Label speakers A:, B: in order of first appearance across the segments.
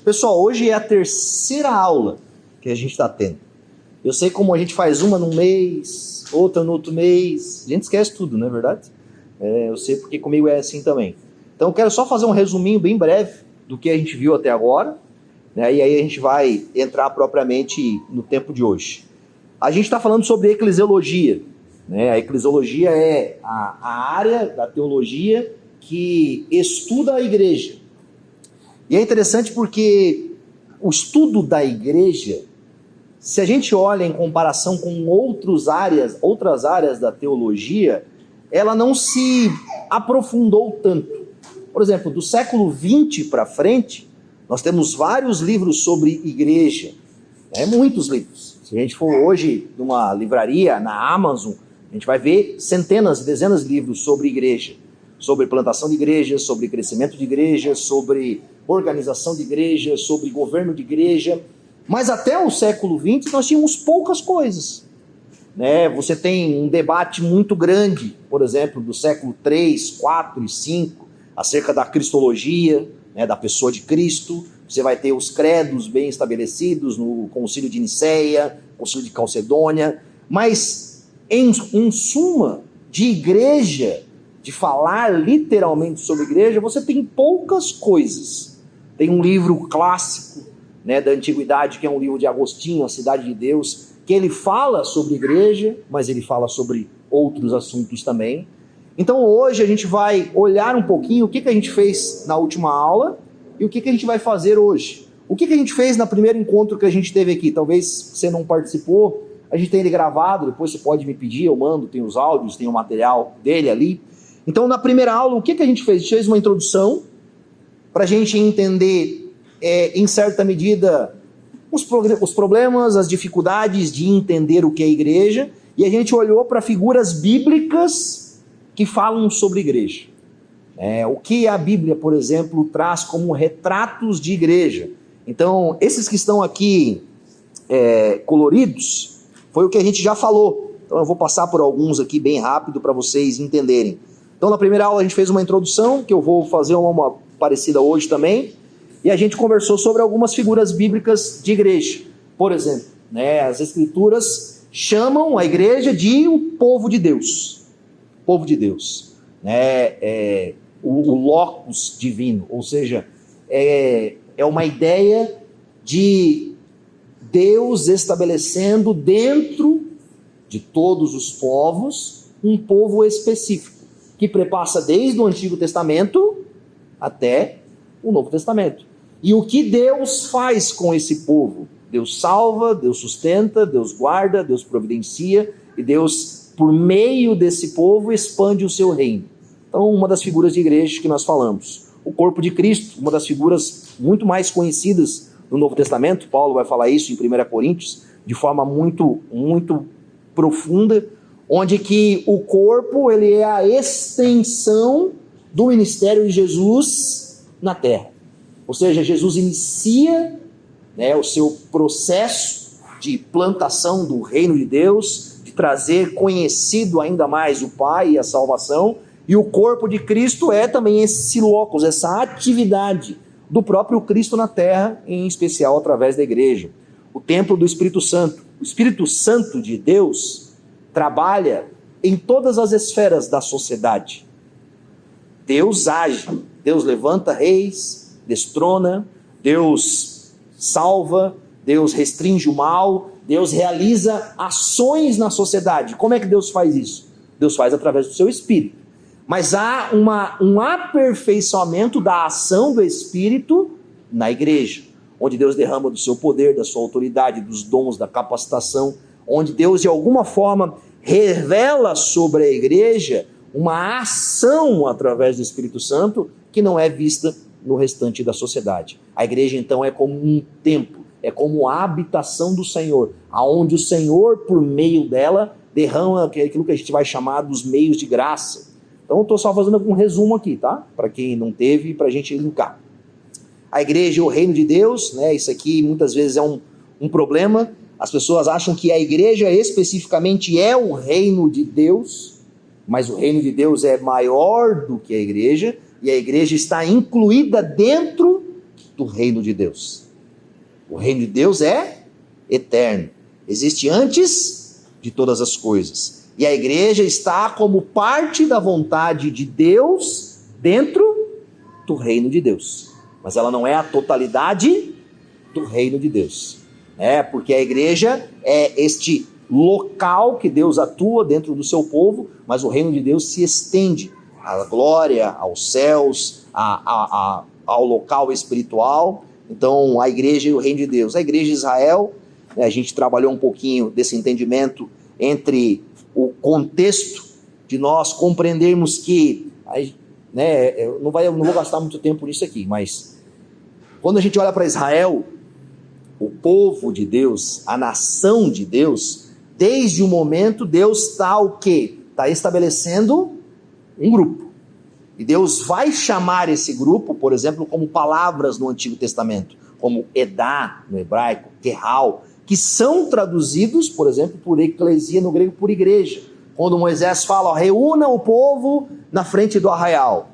A: Pessoal, hoje é a terceira aula que a gente está tendo. Eu sei como a gente faz uma num mês, outra no outro mês. A gente esquece tudo, não é verdade? Eu sei porque comigo é assim também. Então eu quero só fazer um resuminho bem breve do que a gente viu até agora, né? E aí a gente vai entrar propriamente no tempo de hoje. A gente está falando sobre eclesiologia, né? A eclesiologia é a área da teologia que estuda a igreja. E é interessante porque o estudo da igreja, se a gente olha em comparação com outras áreas da teologia, ela não se aprofundou tanto. Por exemplo, do século XX para frente, nós temos vários livros sobre igreja, muitos livros. Se a gente for hoje numa livraria, na Amazon, a gente vai ver centenas, dezenas de livros sobre igreja, sobre plantação de igreja, sobre crescimento de igreja, sobre organização de igreja, sobre governo de igreja. Mas até o século XX nós tínhamos poucas coisas, né? Você tem um debate muito grande, por exemplo, do século III, IV e V, acerca da cristologia, né, da pessoa de Cristo. Você vai ter os credos bem estabelecidos no Concílio de Nicéia, Concílio de Calcedônia. Mas, em suma, de igreja, de falar literalmente sobre igreja, você tem poucas coisas. Tem um livro clássico, né, da antiguidade, que é um livro de Agostinho, A Cidade de Deus, que ele fala sobre igreja, mas ele fala sobre outros assuntos também. Então hoje a gente vai olhar um pouquinho o que a gente fez na última aula e o que a gente vai fazer hoje. O que a gente fez no primeiro encontro que a gente teve aqui? Talvez você não participou, a gente tem ele gravado, depois você pode me pedir, eu mando, tem os áudios, tem o material dele ali. Então na primeira aula, o que a gente fez? A gente fez uma introdução para a gente entender, em certa medida, os problemas, as dificuldades de entender o que é igreja, e a gente olhou para figuras bíblicas que falam sobre igreja. O que a Bíblia, por exemplo, traz como retratos de igreja. Então, esses que estão aqui coloridos, foi o que a gente já falou. Então eu vou passar por alguns aqui bem rápido para vocês entenderem. Então na primeira aula a gente fez uma introdução, que eu vou fazer uma parecida hoje também, e a gente conversou sobre algumas figuras bíblicas de igreja. Por exemplo, as Escrituras chamam a igreja de o povo de Deus. Povo de Deus. O locus divino, ou seja, é uma ideia de Deus estabelecendo dentro de todos os povos um povo específico, que perpassa desde o Antigo Testamento até o Novo Testamento. E o que Deus faz com esse povo? Deus salva, Deus sustenta, Deus guarda, Deus providencia, e Deus, por meio desse povo, expande o seu reino. Então, uma das figuras de igreja que nós falamos. O corpo de Cristo, uma das figuras muito mais conhecidas no Novo Testamento, Paulo vai falar isso em 1 Coríntios, de forma muito, muito profunda, onde que o corpo ele é a extensão do ministério de Jesus na terra. Ou seja, Jesus inicia o seu processo de plantação do reino de Deus, de trazer conhecido ainda mais o Pai e a salvação, e o corpo de Cristo é também esse locus, essa atividade do próprio Cristo na terra, em especial através da igreja. O templo do Espírito Santo. O Espírito Santo de Deus trabalha em todas as esferas da sociedade. Deus age, Deus levanta reis, destrona, Deus salva, Deus restringe o mal, Deus realiza ações na sociedade. Como é que Deus faz isso? Deus faz através do seu Espírito. Mas há um aperfeiçoamento da ação do Espírito na igreja, onde Deus derrama do seu poder, da sua autoridade, dos dons, da capacitação, onde Deus de alguma forma revela sobre a igreja uma ação através do Espírito Santo que não é vista no restante da sociedade. A igreja então é como um templo, é como a habitação do Senhor, aonde o Senhor, por meio dela, derrama aquilo que a gente vai chamar dos meios de graça. Então eu estou só fazendo um resumo aqui, tá? Para quem não teve, para a gente linkar. A igreja é o reino de Deus, isso aqui muitas vezes é um problema. As pessoas acham que a igreja especificamente é o reino de Deus, mas o reino de Deus é maior do que a igreja, e a igreja está incluída dentro do reino de Deus. O reino de Deus é eterno, existe antes de todas as coisas. E a igreja está como parte da vontade de Deus dentro do reino de Deus. Mas ela não é a totalidade do reino de Deus. Porque a igreja é este local que Deus atua dentro do seu povo, mas o reino de Deus se estende à glória, aos céus, ao local espiritual. Então, a igreja e o reino de Deus. A igreja de Israel, a gente trabalhou um pouquinho desse entendimento entre o contexto de nós compreendermos que, eu não vou gastar muito tempo nisso aqui, mas quando a gente olha para Israel, o povo de Deus, a nação de Deus, desde o momento Deus está o quê? Está estabelecendo um grupo. E Deus vai chamar esse grupo, por exemplo, como palavras no Antigo Testamento, como Edá no hebraico, Kerral, que são traduzidos, por exemplo, por eclesia no grego, por igreja. Quando Moisés fala, reúna o povo na frente do arraial.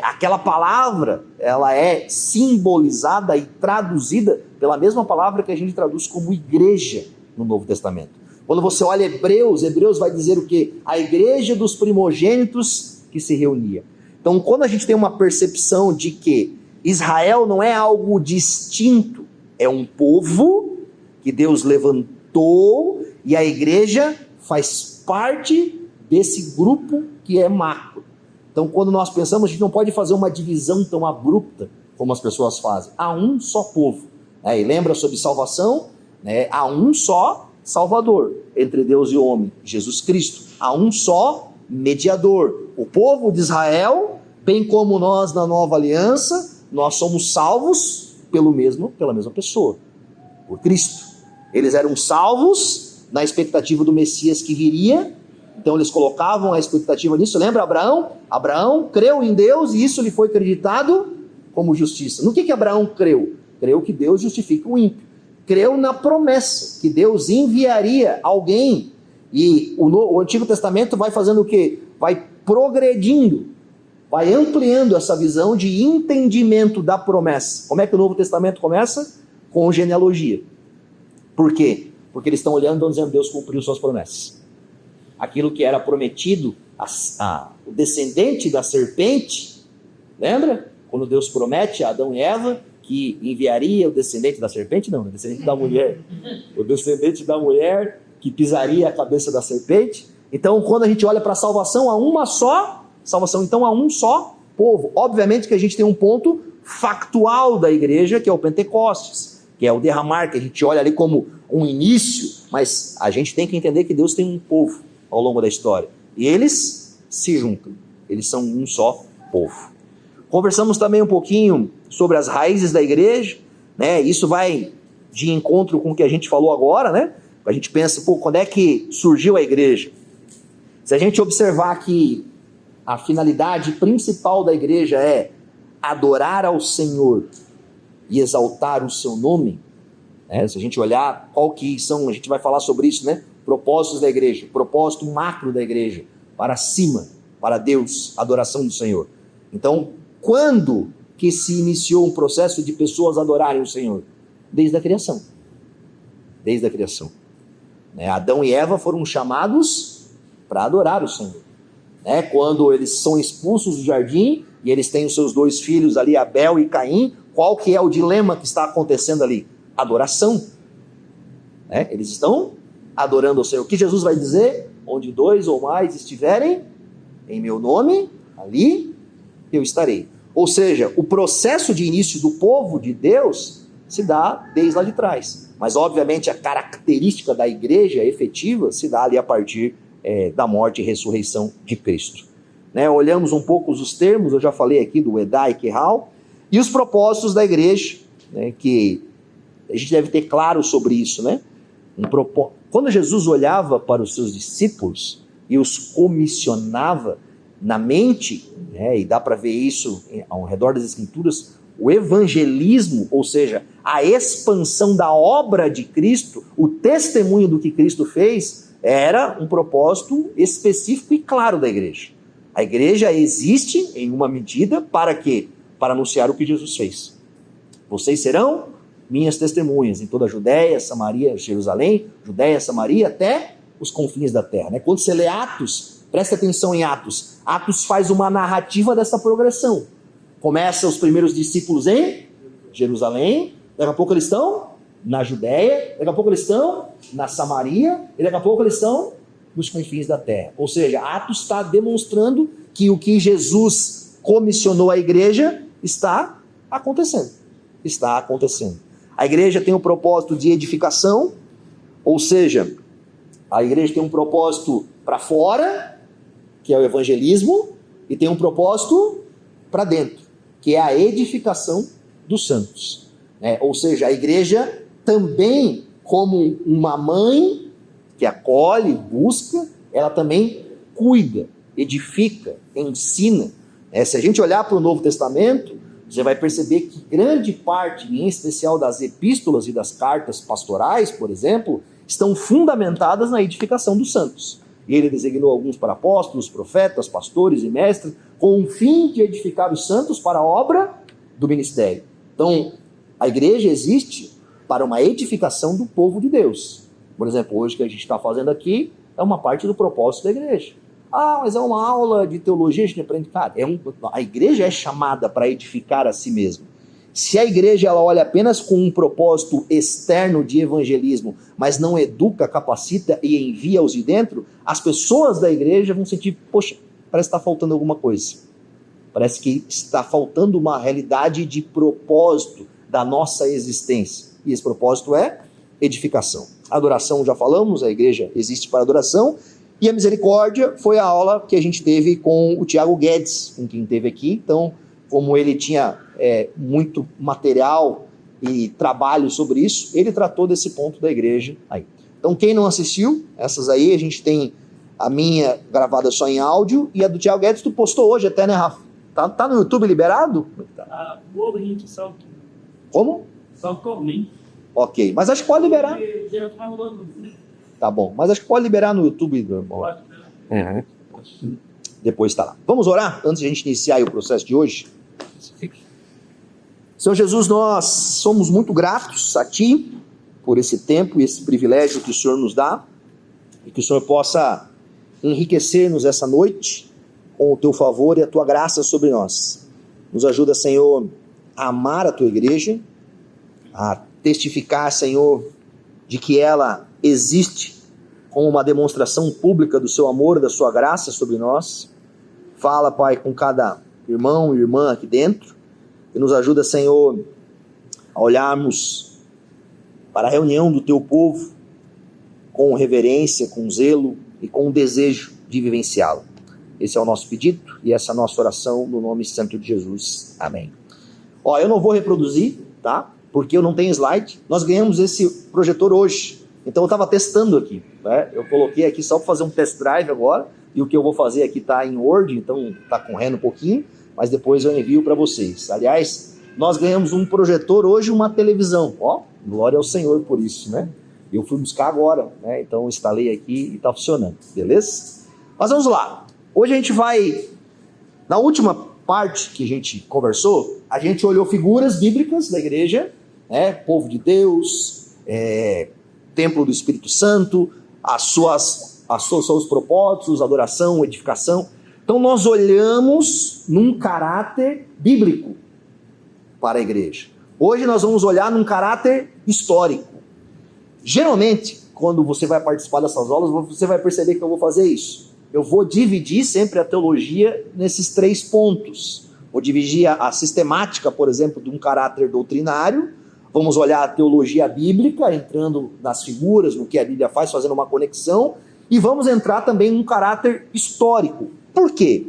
A: Aquela palavra, ela é simbolizada e traduzida pela mesma palavra que a gente traduz como igreja no Novo Testamento. Quando você olha Hebreus vai dizer o quê? A igreja dos primogênitos que se reunia. Então, quando a gente tem uma percepção de que Israel não é algo distinto, é um povo que Deus levantou e a igreja faz parte desse grupo que é macro. Então, quando nós pensamos, a gente não pode fazer uma divisão tão abrupta como as pessoas fazem. Há um só povo. E lembra sobre salvação? Há um só Salvador entre Deus e o homem, Jesus Cristo. Há um só mediador. O povo de Israel, bem como nós na nova aliança, nós somos salvos pela mesma pessoa, por Cristo. Eles eram salvos na expectativa do Messias que viria, então eles colocavam a expectativa nisso. Lembra Abraão? Abraão creu em Deus e isso lhe foi acreditado como justiça. No que Abraão creu? Creu que Deus justifica o ímpio. Creu na promessa que Deus enviaria alguém. E o Antigo Testamento vai fazendo o quê? Vai progredindo, vai ampliando essa visão de entendimento da promessa. Como é que o Novo Testamento começa? Com genealogia. Por quê? Porque eles estão olhando e estão dizendo, Deus cumpriu suas promessas. Aquilo que era prometido, o descendente da serpente, lembra? Quando Deus promete a Adão e Eva que enviaria o descendente da serpente, não, o descendente da mulher. O descendente da mulher que pisaria a cabeça da serpente. Então, quando a gente olha para a salvação, há uma só salvação, então há um só povo. Obviamente que a gente tem um ponto factual da igreja, que é o Pentecostes, que é o derramar, que a gente olha ali como um início, mas a gente tem que entender que Deus tem um povo ao longo da história. E eles se juntam, eles são um só povo. Conversamos também um pouquinho sobre as raízes da igreja, Isso vai de encontro com o que a gente falou agora, A gente pensa, quando é que surgiu a igreja? Se a gente observar que a finalidade principal da igreja é adorar ao Senhor e exaltar o seu nome, se a gente olhar qual que são, a gente vai falar sobre isso, propósitos da igreja, propósito macro da igreja, para cima, para Deus, adoração do Senhor. Então, quando que se iniciou um processo de pessoas adorarem o Senhor? Desde a criação. Desde a criação. Adão e Eva foram chamados para adorar o Senhor. Quando eles são expulsos do jardim e eles têm os seus dois filhos ali, Abel e Caim, qual que é o dilema que está acontecendo ali? Adoração. Eles estão adorando o Senhor. O que Jesus vai dizer? Onde dois ou mais estiverem em meu nome, ali eu estarei. Ou seja, o processo de início do povo de Deus se dá desde lá de trás. Mas, obviamente, a característica da igreja efetiva se dá ali a partir da morte e ressurreição de Cristo. Olhamos um pouco os termos, eu já falei aqui do Edá e Kerral, e os propósitos da igreja, que a gente deve ter claro sobre isso. Quando Jesus olhava para os seus discípulos e os comissionava na mente, e dá para ver isso ao redor das Escrituras, o evangelismo, ou seja, a expansão da obra de Cristo, o testemunho do que Cristo fez, era um propósito específico e claro da igreja. A igreja existe em uma medida para quê? Para anunciar o que Jesus fez. Vocês serão minhas testemunhas em toda a Judéia, Samaria, Jerusalém, Judéia, Samaria, até os confins da terra. Né? Quando você lê Atos, preste atenção em Atos. Atos faz uma narrativa dessa progressão. Começa os primeiros discípulos em Jerusalém, daqui a pouco eles estão na Judéia, daqui a pouco eles estão na Samaria, e daqui a pouco eles estão nos confins da terra. Ou seja, Atos está demonstrando que o que Jesus comissionou à igreja está acontecendo. Está acontecendo. A igreja tem um propósito de edificação, ou seja, a igreja tem um propósito para fora, que é o evangelismo, e tem um propósito para dentro, que é a edificação dos santos. Ou seja, a igreja também, como uma mãe que acolhe, busca, ela também cuida, edifica, ensina. Se a gente olhar para o Novo Testamento, você vai perceber que grande parte, em especial das epístolas e das cartas pastorais, por exemplo, estão fundamentadas na edificação dos santos. E ele designou alguns para apóstolos, profetas, pastores e mestres, com o fim de edificar os santos para a obra do ministério. Então, a igreja existe para uma edificação do povo de Deus. Por exemplo, hoje que a gente está fazendo aqui, é uma parte do propósito da igreja. Mas é uma aula de teologia, a gente aprende. Cara, a igreja é chamada para edificar a si mesma. Se a igreja ela olha apenas com um propósito externo de evangelismo, mas não educa, capacita e envia os de dentro, as pessoas da igreja vão sentir, poxa, parece que está faltando alguma coisa. Parece que está faltando uma realidade de propósito da nossa existência. E esse propósito é edificação. Adoração, já falamos, a igreja existe para adoração. E a misericórdia foi a aula que a gente teve com o Tiago Guedes, com quem esteve aqui. Então, como ele tinha muito material e trabalho sobre isso, ele tratou desse ponto da igreja aí. Então, quem não assistiu, essas aí, a gente tem a minha gravada só em áudio e a do Tiago Guedes tu postou hoje até, né, Rafa? Tá no YouTube liberado?
B: O link saltou.
A: Como?
B: Saltou o link.
A: Ok, mas acho que pode liberar.
B: Já tá rolando.
A: Tá bom, mas acho que pode liberar no YouTube.
B: Pode.
A: Depois está lá. Vamos orar antes de a gente iniciar o processo de hoje? Senhor Jesus, nós somos muito gratos a Ti por esse tempo e esse privilégio que o Senhor nos dá e que o Senhor possa enriquecer-nos essa noite com o Teu favor e a Tua graça sobre nós. Nos ajuda, Senhor, a amar a Tua igreja, a testificar, Senhor, de que ela existe como uma demonstração pública do Seu amor e da Sua graça sobre nós. Fala, Pai, com cada irmão e irmã aqui dentro, e nos ajuda, Senhor, a olharmos para a reunião do Teu povo com reverência, com zelo e com desejo de vivenciá-lo. Esse é o nosso pedido e essa é a nossa oração no nome santo de Jesus. Amém. Eu não vou reproduzir, tá? Porque eu não tenho slide. Nós ganhamos esse projetor hoje, então eu estava testando aqui, né? Eu coloquei aqui só para fazer um test drive agora, e o que eu vou fazer aqui está em Word, então está correndo um pouquinho, mas depois eu envio para vocês. Aliás, nós ganhamos um projetor hoje e uma televisão. Glória ao Senhor por isso, né? Eu fui buscar agora, né? Então instalei aqui e está funcionando, beleza? Mas vamos lá. Hoje a gente vai, na última parte que a gente conversou, a gente olhou figuras bíblicas da igreja, né? Povo de Deus, templo do Espírito Santo, seus propósitos, adoração, edificação. Então nós olhamos num caráter bíblico para a igreja. Hoje nós vamos olhar num caráter histórico. Geralmente, quando você vai participar dessas aulas, você vai perceber que eu vou fazer isso. Eu vou dividir sempre a teologia nesses 3 pontos. Vou dividir a sistemática, por exemplo, de um caráter doutrinário. Vamos olhar a teologia bíblica, entrando nas figuras, no que a Bíblia faz, fazendo uma conexão. E vamos entrar também num caráter histórico. Por quê?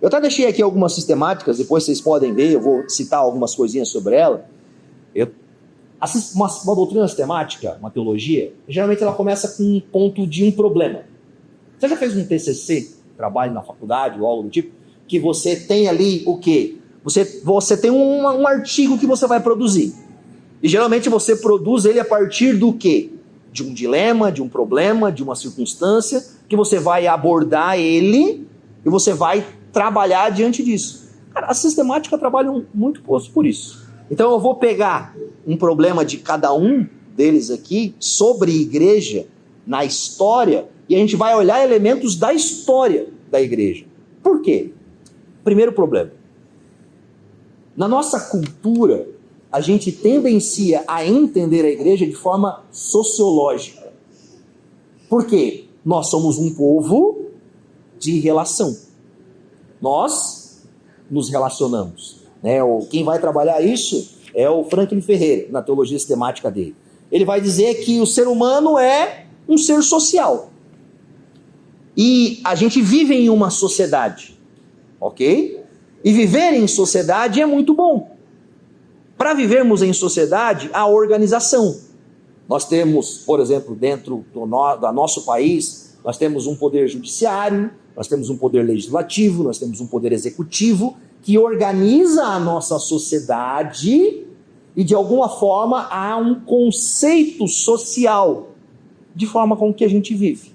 A: Eu até deixei aqui algumas sistemáticas, depois vocês podem ver, eu vou citar algumas coisinhas sobre ela. Uma doutrina sistemática, uma teologia, geralmente ela começa com um ponto de um problema. Você já fez um TCC, trabalho na faculdade ou algo do tipo, que você tem ali o quê? Você tem um artigo que você vai produzir. E geralmente você produz ele a partir do quê? De um dilema, de um problema, de uma circunstância, que você vai abordar ele e você vai trabalhar diante disso. Cara, a sistemática trabalha muito por isso. Então eu vou pegar um problema de cada um deles aqui sobre igreja na história e a gente vai olhar elementos da história da igreja. Por quê? Primeiro problema. Na nossa cultura, a gente tendencia a entender a igreja de forma sociológica. Por quê? Nós somos um povo de relação. Nós nos relacionamos. Quem vai trabalhar isso é o Franklin Ferreira, na teologia sistemática dele. Ele vai dizer que o ser humano é um ser social. E a gente vive em uma sociedade, ok? E viver em sociedade é muito bom. Para vivermos em sociedade, há organização. Nós temos, por exemplo, dentro do nosso país, nós temos um poder judiciário, nós temos um poder legislativo, nós temos um poder executivo, que organiza a nossa sociedade e, de alguma forma, há um conceito social de forma com que a gente vive.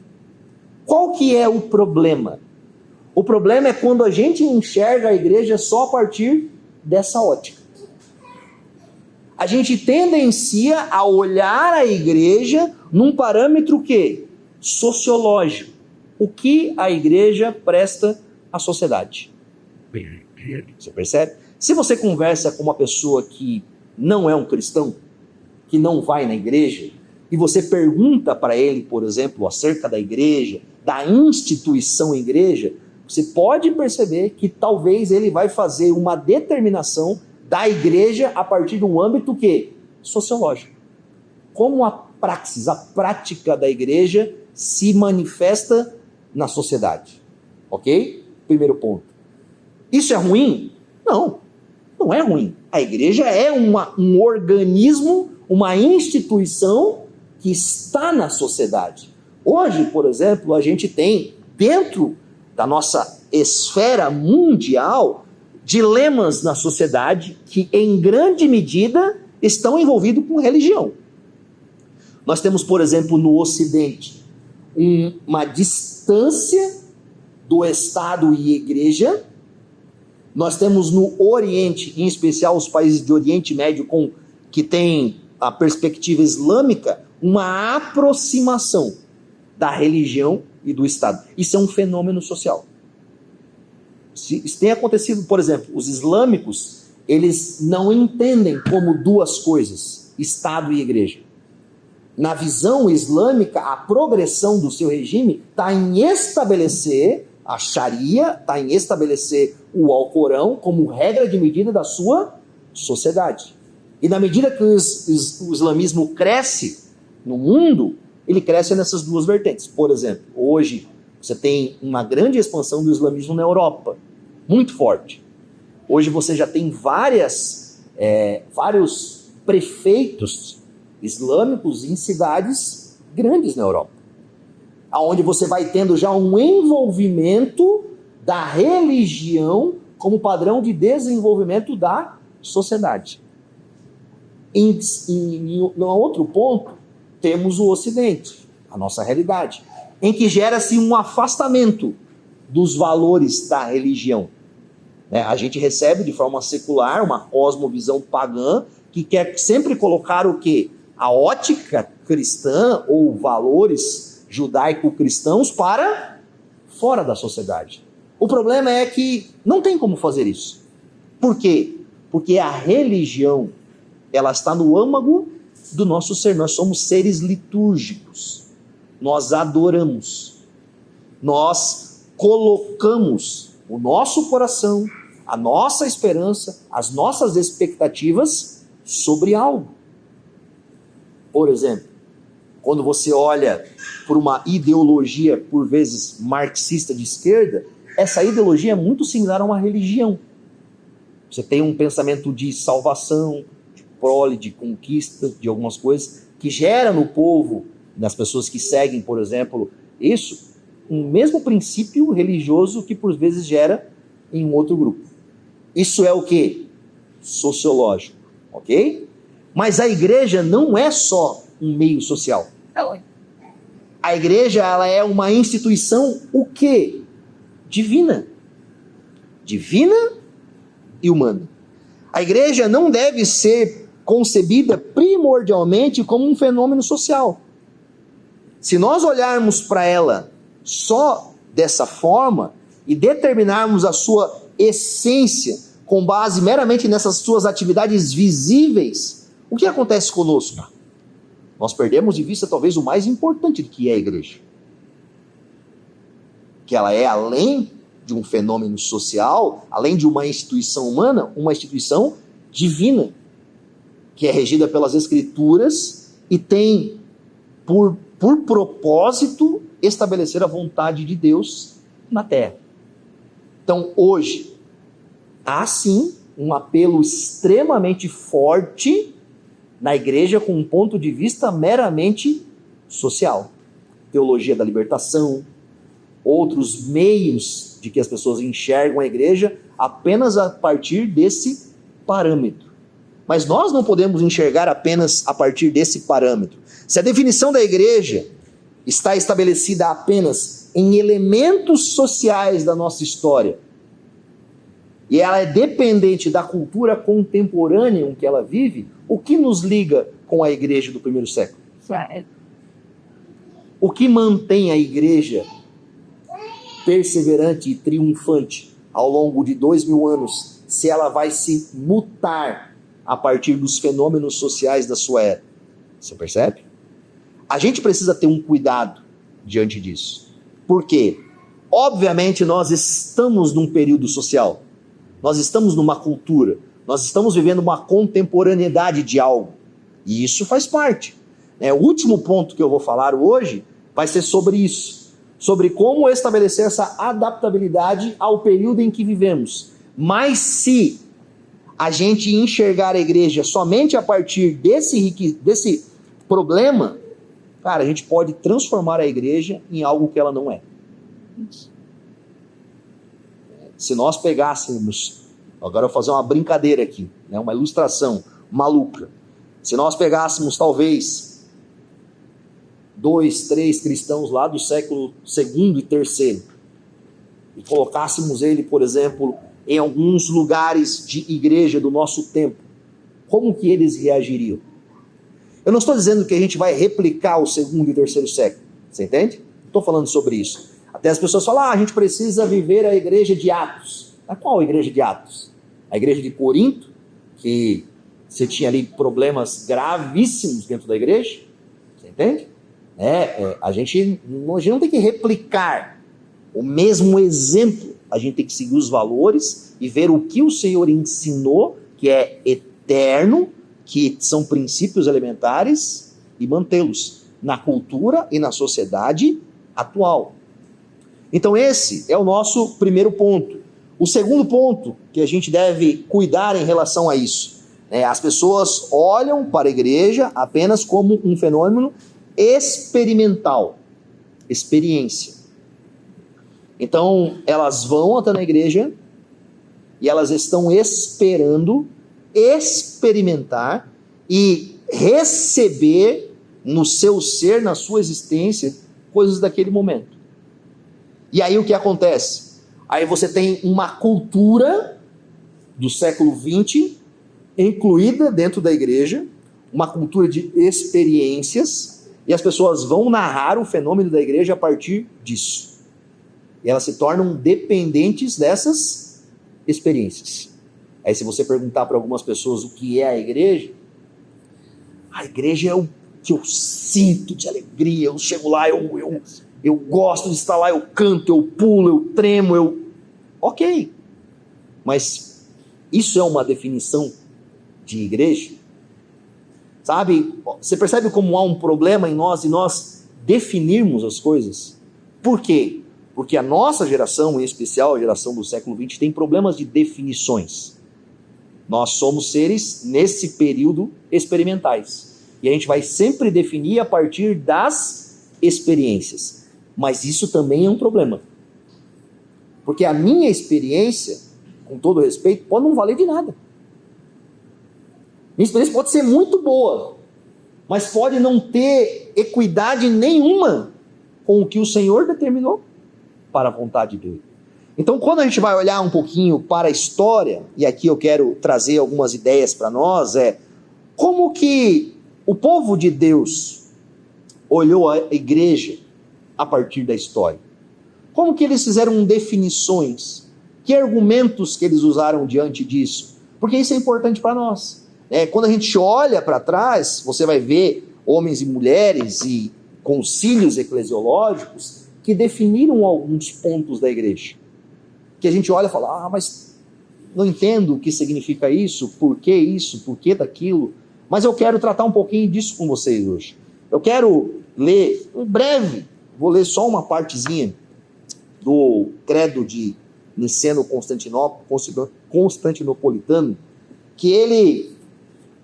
A: Qual que é o problema? O problema é quando a gente enxerga a igreja só a partir dessa ótica. A gente tendencia a olhar a igreja num parâmetro que? Sociológico. O que a igreja presta à sociedade? Você percebe? Se você conversa com uma pessoa que não é um cristão, que não vai na igreja, e você pergunta para ele, por exemplo, acerca da igreja, da instituição igreja, você pode perceber que talvez ele vai fazer uma determinação da igreja a partir de um âmbito que? Sociológico. Como a praxis, a prática da igreja se manifesta na sociedade. Ok? Primeiro ponto. Isso é ruim? Não, não é ruim. A igreja é um organismo, uma instituição que está na sociedade. Hoje, por exemplo, a gente tem dentro da nossa esfera mundial dilemas na sociedade que, em grande medida, estão envolvidos com religião. Nós temos, por exemplo, no Ocidente, uma distância do Estado e igreja. Nós temos no Oriente, em especial os países de Oriente Médio, que tem a perspectiva islâmica, uma aproximação da religião e do Estado. Isso é um fenômeno social. Isso tem acontecido, por exemplo, os islâmicos, eles não entendem como duas coisas, Estado e igreja. Na visão islâmica, a progressão do seu regime está em estabelecer a Sharia, está em estabelecer o Alcorão como regra de medida da sua sociedade. E na medida que o islamismo cresce no mundo, ele cresce nessas duas vertentes. Por exemplo, hoje você tem uma grande expansão do islamismo na Europa, muito forte. Hoje você já tem vários prefeitos islâmicos em cidades grandes na Europa, onde você vai tendo já um envolvimento da religião como padrão de desenvolvimento da sociedade. Em outro ponto, temos o Ocidente, a nossa realidade, em que gera-se um afastamento dos valores da religião. A gente recebe de forma secular uma cosmovisão pagã que quer sempre colocar o quê? A ótica cristã ou valores judaico-cristãos para fora da sociedade. O problema é que não tem como fazer isso. Por quê? Porque a religião, ela está no âmago do nosso ser. Nós somos seres litúrgicos. Nós adoramos. Nós colocamos o nosso coração, a nossa esperança, as nossas expectativas sobre algo. Por exemplo, quando você olha por uma ideologia, por vezes marxista de esquerda, essa ideologia é muito similar a uma religião. Você tem um pensamento de salvação, de prole, de conquista, de algumas coisas, que gera no povo, nas pessoas que seguem, por exemplo, isso, um mesmo princípio religioso que por vezes gera em um outro grupo. Isso é o quê? Sociológico, ok? Mas a igreja não é só um meio social. A igreja, ela é uma instituição, o quê? Divina. Divina e humana. A igreja não deve ser concebida primordialmente como um fenômeno social. Se nós olharmos para ela só dessa forma e determinarmos a sua essência com base meramente nessas suas atividades visíveis, o que acontece conosco? Nós perdemos de vista talvez o mais importante que é a igreja. Que ela é, além de um fenômeno social, além de uma instituição humana, uma instituição divina, que é regida pelas Escrituras e tem por propósito estabelecer a vontade de Deus na terra. Então, hoje, há sim um apelo extremamente forte na igreja com um ponto de vista meramente social. Teologia da libertação, outros meios de que as pessoas enxergam a igreja apenas a partir desse parâmetro. Mas nós não podemos enxergar apenas a partir desse parâmetro. Se a definição da igreja está estabelecida apenas em elementos sociais da nossa história, e ela é dependente da cultura contemporânea em que ela vive, o que nos liga com a igreja do primeiro século? O que mantém a igreja perseverante e triunfante ao longo de 2000 anos, se ela vai se mutar a partir dos fenômenos sociais da sua era? Você percebe? A gente precisa ter um cuidado diante disso. Por quê? Obviamente nós estamos num período social, nós estamos numa cultura, nós estamos vivendo uma contemporaneidade de algo, e isso faz parte. O último ponto que eu vou falar hoje vai ser sobre isso, sobre como estabelecer essa adaptabilidade ao período em que vivemos. Mas se a gente enxergar a igreja somente a partir desse problema, cara, a gente pode transformar a igreja em algo que ela não é. Se nós pegássemos, agora eu vou fazer uma brincadeira aqui, uma ilustração maluca. Se nós pegássemos talvez 2, 3 cristãos lá do século II e III e colocássemos ele, por exemplo, em alguns lugares de igreja do nosso tempo, como que eles reagiriam? Eu não estou dizendo que a gente vai replicar o segundo e terceiro século, você entende? Não estou falando sobre isso. Até as pessoas falam, a gente precisa viver a igreja de Atos. Mas qual a igreja de Atos? A igreja de Corinto, que você tinha ali problemas gravíssimos dentro da igreja, você entende? A gente não tem que replicar o mesmo exemplo, a gente tem que seguir os valores e ver o que o Senhor ensinou, que é eterno, que são princípios elementares, e mantê-los na cultura e na sociedade atual. Então esse é o nosso primeiro ponto. O segundo ponto que a gente deve cuidar em relação a isso, as pessoas olham para a igreja apenas como um fenômeno experimental, experiência. Então elas vão até na igreja e elas estão esperando experimentar e receber no seu ser, na sua existência, coisas daquele momento. E aí o que acontece? Aí você tem uma cultura do século XX incluída dentro da igreja, uma cultura de experiências, e as pessoas vão narrar o fenômeno da igreja a partir disso. E elas se tornam dependentes dessas experiências. Aí se você perguntar para algumas pessoas o que é a igreja é o que eu sinto de alegria, eu chego lá, eu gosto de estar lá, eu canto, eu pulo, eu tremo, Ok, mas isso é uma definição de igreja? Sabe, você percebe como há um problema em nós e nós definirmos as coisas? Por quê? Porque a nossa geração, em especial a geração do século XX, tem problemas de definições. Nós somos seres, nesse período, experimentais. E a gente vai sempre definir a partir das experiências. Mas isso também é um problema. Porque a minha experiência, com todo respeito, pode não valer de nada. Minha experiência pode ser muito boa, mas pode não ter equidade nenhuma com o que o Senhor determinou para a vontade dele. Então, quando a gente vai olhar um pouquinho para a história, e aqui eu quero trazer algumas ideias para nós, como que o povo de Deus olhou a igreja a partir da história. Como que eles fizeram definições? Que argumentos que eles usaram diante disso? Porque isso é importante para nós. Quando a gente olha para trás, você vai ver homens e mulheres e concílios eclesiológicos que definiram alguns pontos da igreja. Que a gente olha e fala, mas não entendo o que significa isso, por que daquilo. Mas eu quero tratar um pouquinho disso com vocês hoje. Eu quero ler, em breve, vou ler só uma partezinha do credo de Niceno Constantinopolitano, que ele,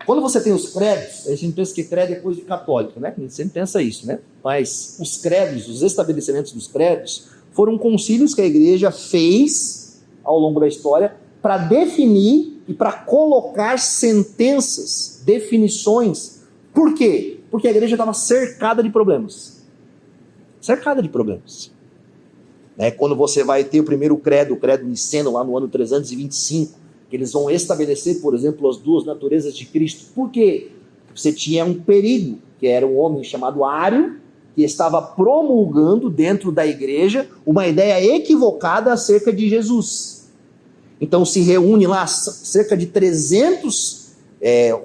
A: quando você tem os credos, a gente pensa que credo é coisa de católico, né? A gente sempre pensa isso, né? Mas os credos, os estabelecimentos dos credos, foram concílios que a igreja fez ao longo da história para definir e para colocar sentenças, definições. Por quê? Porque a igreja estava cercada de problemas. Cercada de problemas. Quando você vai ter o primeiro credo, o credo niceno, lá no ano 325, que eles vão estabelecer, por exemplo, as duas naturezas de Cristo. Por quê? Você tinha um perigo, que era um homem chamado Ário, que estava promulgando dentro da igreja uma ideia equivocada acerca de Jesus. Então se reúne lá cerca de 300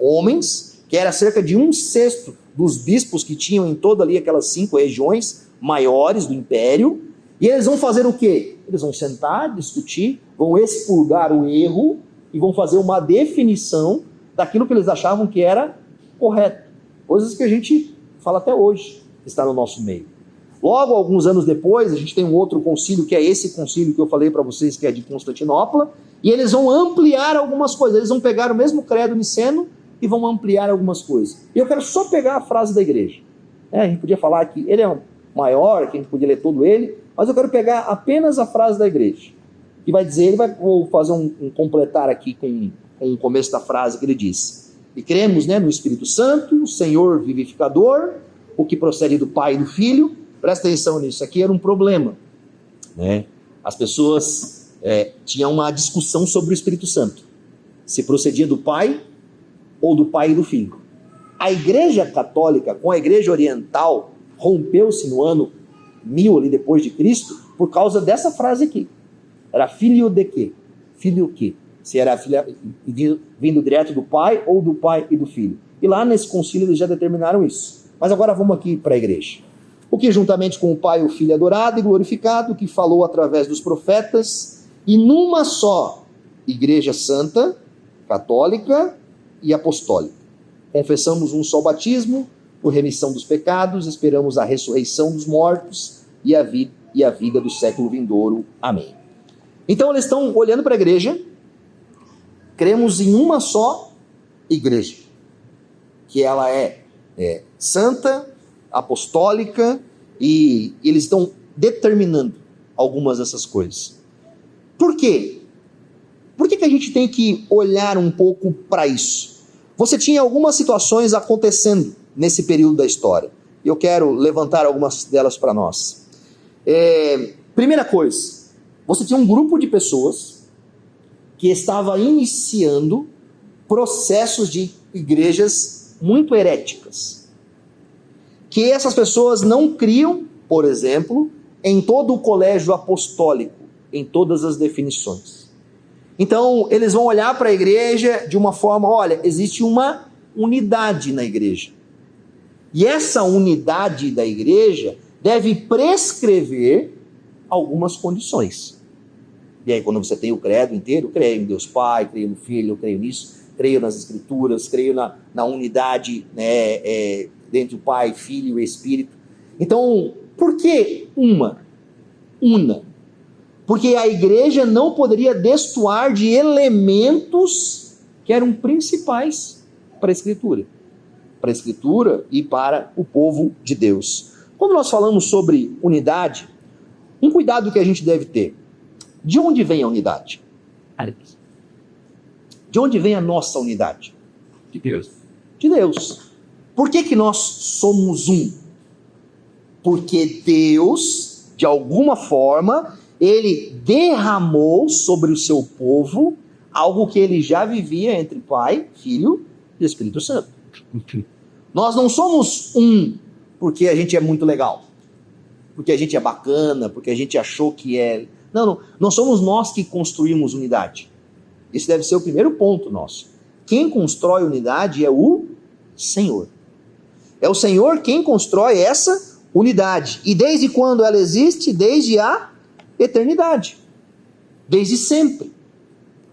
A: homens, que era cerca de 1/6 dos bispos que tinham em toda ali aquelas 5 regiões maiores do império, e eles vão fazer o quê? Eles vão sentar, discutir, vão expurgar o erro e vão fazer uma definição daquilo que eles achavam que era correto. Coisas que a gente fala até hoje, está no nosso meio. Logo, alguns anos depois, a gente tem um outro concílio, que é esse concílio que eu falei para vocês, que é de Constantinopla, e eles vão ampliar algumas coisas. Eles vão pegar o mesmo credo niceno e vão ampliar algumas coisas. E eu quero só pegar a frase da igreja. A gente podia falar que ele é maior, que a gente podia ler todo ele, mas eu quero pegar apenas a frase da igreja, que vai dizer, vou fazer um completar aqui com o começo da frase que ele diz: e cremos, no Espírito Santo, o Senhor vivificador, o que procede do Pai e do Filho. Presta atenção nisso, aqui era um problema, As pessoas tinham uma discussão sobre o Espírito Santo, se procedia do Pai ou do Pai e do Filho. A igreja católica com a igreja oriental rompeu-se no ano 1000 ali depois de Cristo por causa dessa frase aqui. Era filho de quê? Filho o quê? Se era vindo direto do Pai ou do Pai e do Filho. E lá nesse concílio eles já determinaram isso. Mas agora vamos aqui para a igreja. O que juntamente com o Pai e o Filho adorado e glorificado, que falou através dos profetas, e numa só igreja santa, católica e apostólica. Confessamos um só batismo, por remissão dos pecados, esperamos a ressurreição dos mortos e a vida do século vindouro. Amém. Então eles estão olhando para a igreja, cremos em uma só igreja, que ela é santa, apostólica, e eles estão determinando algumas dessas coisas. Por quê? Por que a gente tem que olhar um pouco para isso? Você tinha algumas situações acontecendo nesse período da história. Eu quero levantar algumas delas para nós. Primeira coisa, você tinha um grupo de pessoas que estava iniciando processos de igrejas muito heréticas. Que essas pessoas não criam, por exemplo, em todo o colégio apostólico, em todas as definições. Então, eles vão olhar para a igreja de uma forma, olha, existe uma unidade na igreja. E essa unidade da igreja deve prescrever algumas condições. E aí, quando você tem o credo inteiro, creio em Deus Pai, creio no Filho, eu creio nisso, creio nas Escrituras, creio na unidade entre o Pai, Filho e Espírito. Então, por que una? Porque a igreja não poderia destoar de elementos que eram principais para a Escritura. Para a Escritura e para o povo de Deus. Quando nós falamos sobre unidade, um cuidado que a gente deve ter. De onde vem a unidade? De onde vem a nossa unidade?
B: De Deus.
A: De Deus. Por que nós somos um? Porque Deus, de alguma forma, ele derramou sobre o seu povo algo que ele já vivia entre Pai, Filho e Espírito Santo. Nós não somos um porque a gente é muito legal, porque a gente é bacana, porque a gente achou que é... Não, não somos nós que construímos unidade. Esse deve ser o primeiro ponto nosso. Quem constrói unidade é o Senhor. É o Senhor quem constrói essa unidade. E desde quando ela existe? Desde a eternidade. Desde sempre.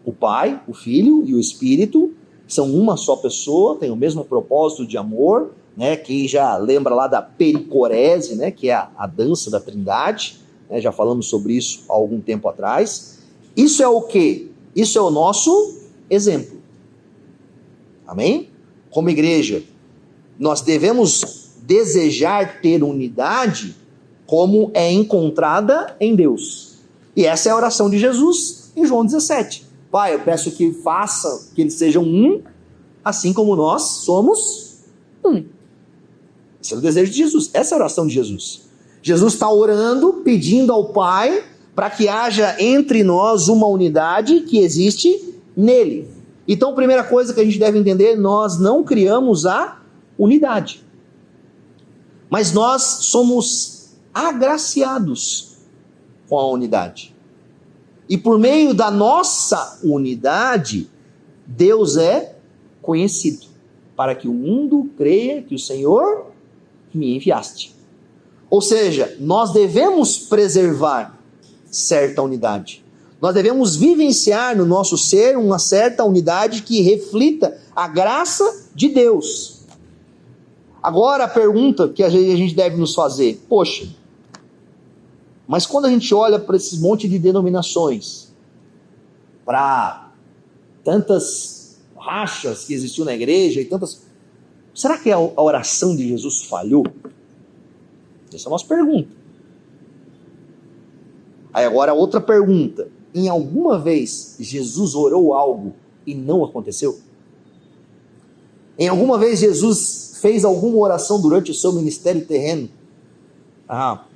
A: O Pai, o Filho e o Espírito são uma só pessoa, têm o mesmo propósito de amor, né? Quem já lembra lá da pericorese, né? Que é a dança da Trindade, né? Já falamos sobre isso há algum tempo atrás. Isso é o quê? Isso é o nosso exemplo. Amém? Como igreja, nós devemos desejar ter unidade como é encontrada em Deus. E essa é a oração de Jesus em João 17. Pai, eu peço que faça, que eles sejam um, assim como nós somos um. Esse é o desejo de Jesus, essa é a oração de Jesus. Jesus está orando, pedindo ao Pai para que haja entre nós uma unidade que existe nele. Então, primeira coisa que a gente deve entender, nós não criamos a unidade. Mas nós somos agraciados com a unidade. E por meio da nossa unidade, Deus é conhecido, para que o mundo creia que o Senhor me enviaste. Ou seja, nós devemos preservar certa unidade. Nós devemos vivenciar no nosso ser uma certa unidade que reflita a graça de Deus. Agora a pergunta que a gente deve nos fazer, poxa, mas quando a gente olha para esse monte de denominações, para tantas rachas que existiu na igreja e tantas... Será que a oração de Jesus falhou? Essa é a nossa pergunta. Aí agora outra pergunta. Em alguma vez Jesus orou algo e não aconteceu? Em alguma vez Jesus fez alguma oração durante o seu ministério terreno?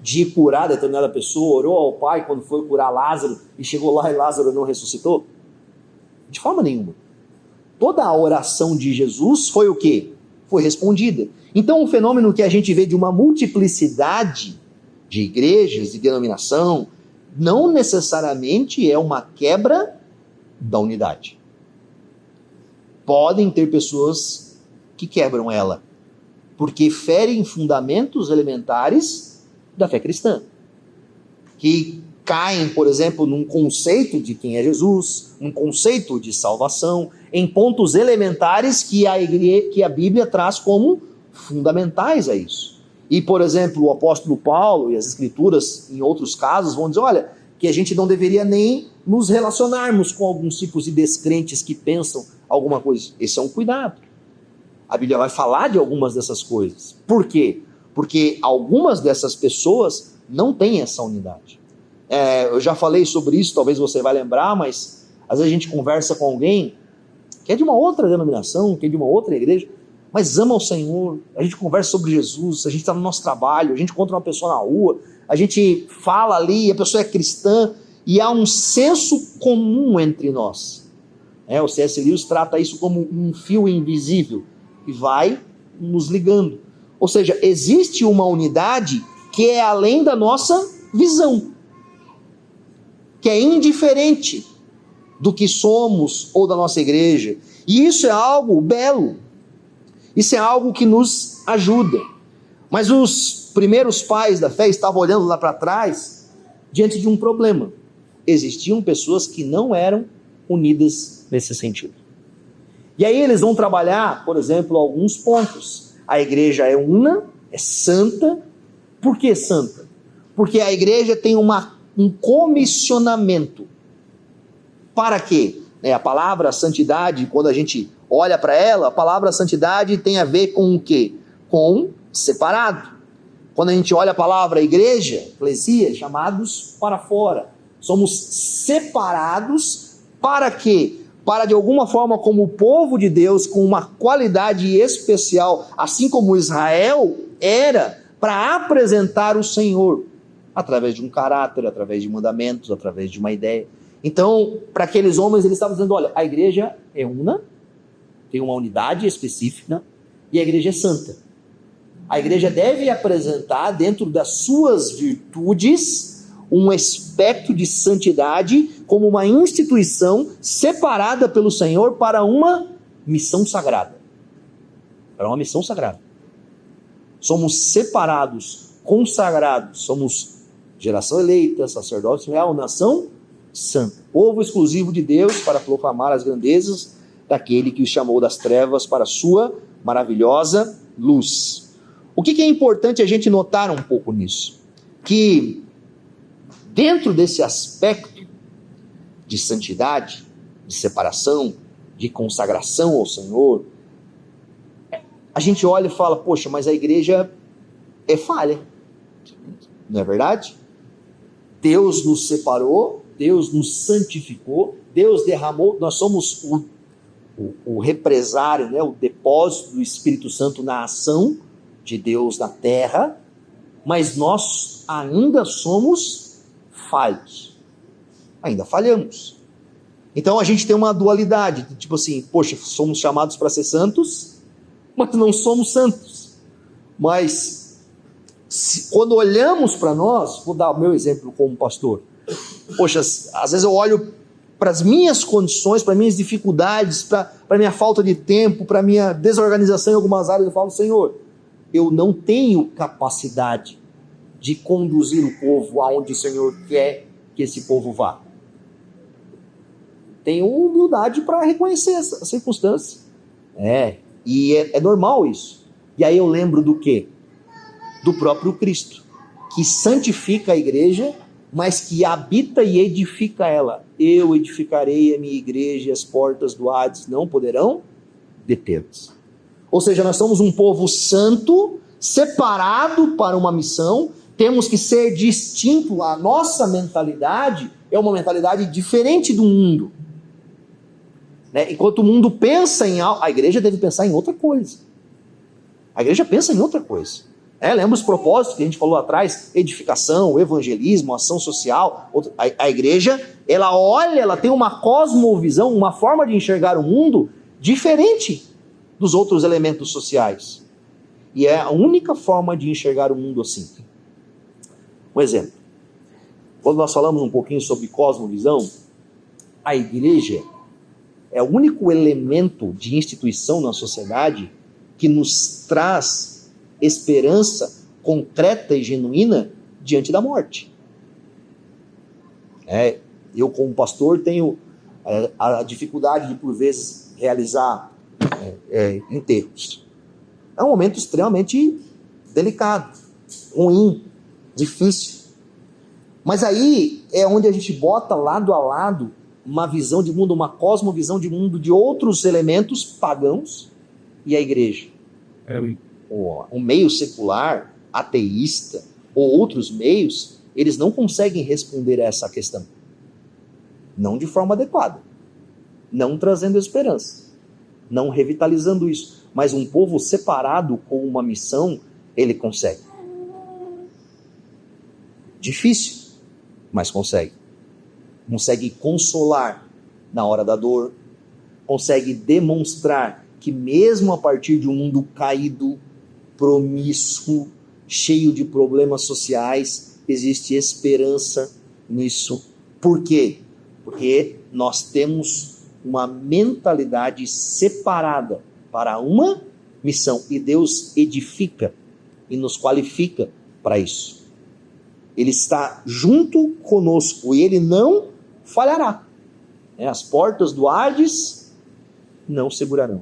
A: De curar determinada pessoa, orou ao Pai quando foi curar Lázaro e chegou lá e Lázaro não ressuscitou? De forma nenhuma. Toda a oração de Jesus foi o quê? Foi respondida. Então o fenômeno que a gente vê de uma multiplicidade de igrejas, de denominação, não necessariamente é uma quebra da unidade. Podem ter pessoas que quebram ela, porque ferem fundamentos elementares da fé cristã, que caem, por exemplo, num conceito de quem é Jesus, num conceito de salvação, em pontos elementares que a Bíblia traz como fundamentais a isso. E, por exemplo, o apóstolo Paulo e as Escrituras, em outros casos, vão dizer, olha, que a gente não deveria nem nos relacionarmos com alguns tipos de descrentes que pensam alguma coisa. Esse é um cuidado. A Bíblia vai falar de algumas dessas coisas. Por quê? Porque algumas dessas pessoas não têm essa unidade. Eu já falei sobre isso, talvez você vai lembrar, mas às vezes a gente conversa com alguém que é de uma outra denominação, que é de uma outra igreja, mas ama o Senhor, a gente conversa sobre Jesus, a gente está no nosso trabalho, a gente encontra uma pessoa na rua, a gente fala ali, a pessoa é cristã, e há um senso comum entre nós. O C.S. Lewis trata isso como um fio invisível, que vai nos ligando. Ou seja, existe uma unidade que é além da nossa visão, que é indiferente do que somos ou da nossa igreja. E isso é algo belo. Isso é algo que nos ajuda. Mas os primeiros pais da fé estavam olhando lá para trás diante de um problema. Existiam pessoas que não eram unidas nesse sentido. E aí eles vão trabalhar, por exemplo, alguns pontos. A igreja é una, é santa. Por que santa? Porque a igreja tem um comissionamento. Para quê? A palavra santidade, quando a gente olha para ela, a palavra santidade tem a ver com o quê? Com separado. Quando a gente olha a palavra igreja, eclesia, chamados para fora. Somos separados para quê? Para de alguma forma, como o povo de Deus, com uma qualidade especial, assim como Israel era, para apresentar o Senhor através de um caráter, através de mandamentos, através de uma ideia. Então, para aqueles homens, eles estavam dizendo, olha, a igreja é una, tem uma unidade específica, e a igreja é santa. A igreja deve apresentar, dentro das suas virtudes, um aspecto de santidade como uma instituição separada pelo Senhor para uma missão sagrada. Para uma missão sagrada. Somos separados, consagrados, somos geração eleita, sacerdócio real, nação santa, povo exclusivo de Deus para proclamar as grandezas daquele que os chamou das trevas para a sua maravilhosa luz. O que é importante a gente notar um pouco nisso? Que dentro desse aspecto de santidade, de separação, de consagração ao Senhor, a gente olha e fala, poxa, mas a igreja é falha. Não é verdade? Deus nos separou, Deus nos santificou, Deus derramou, nós somos o represário, né, o depósito do Espírito Santo na ação de Deus na terra, mas nós ainda somos falhos, ainda falhamos. Então a gente tem uma dualidade, tipo assim, poxa, somos chamados para ser santos, mas não somos santos. Mas quando olhamos para nós, vou dar o meu exemplo como pastor, poxa, às vezes eu olho para as minhas condições, para minhas dificuldades, para a minha falta de tempo, para a minha desorganização em algumas áreas, eu falo, Senhor, eu não tenho capacidade de conduzir o povo aonde o Senhor quer que esse povo vá. Tenho humildade para reconhecer essa circunstância. E é normal isso. E aí eu lembro do quê? Do próprio Cristo, que santifica a igreja, mas que habita e edifica ela. Eu edificarei a minha igreja e as portas do Hades não poderão detê-las. Ou seja, nós somos um povo santo, separado para uma missão, temos que ser distinto. A nossa mentalidade é uma mentalidade diferente do mundo. Enquanto o mundo pensa em algo, a igreja deve pensar em outra coisa. A igreja pensa em outra coisa. Lembra os propósitos que a gente falou atrás? Edificação, evangelismo, ação social. A igreja, ela olha, ela tem uma cosmovisão, uma forma de enxergar o mundo diferente dos outros elementos sociais. E é a única forma de enxergar o mundo assim. Um exemplo. Quando nós falamos um pouquinho sobre cosmovisão, a igreja é o único elemento de instituição na sociedade que nos traz esperança concreta e genuína diante da morte. Eu, como pastor, tenho a dificuldade de, por vezes, realizar enterros. É um momento extremamente delicado, ruim, difícil. Mas aí é onde a gente bota lado a lado uma visão de mundo, uma cosmovisão de mundo de outros elementos pagãos e a igreja. O meio secular, ateísta, ou outros meios, eles não conseguem responder a essa questão. Não de forma adequada. Não trazendo esperança. Não revitalizando isso. Mas um povo separado com uma missão, ele consegue. Difícil, mas consegue. Consegue consolar na hora da dor. Consegue demonstrar que mesmo a partir de um mundo caído, promíscuo, cheio de problemas sociais, existe esperança nisso. Por quê? Porque nós temos uma mentalidade separada para uma missão, e Deus edifica e nos qualifica para isso. Ele está junto conosco e Ele não falhará. As portas do Hades não segurarão.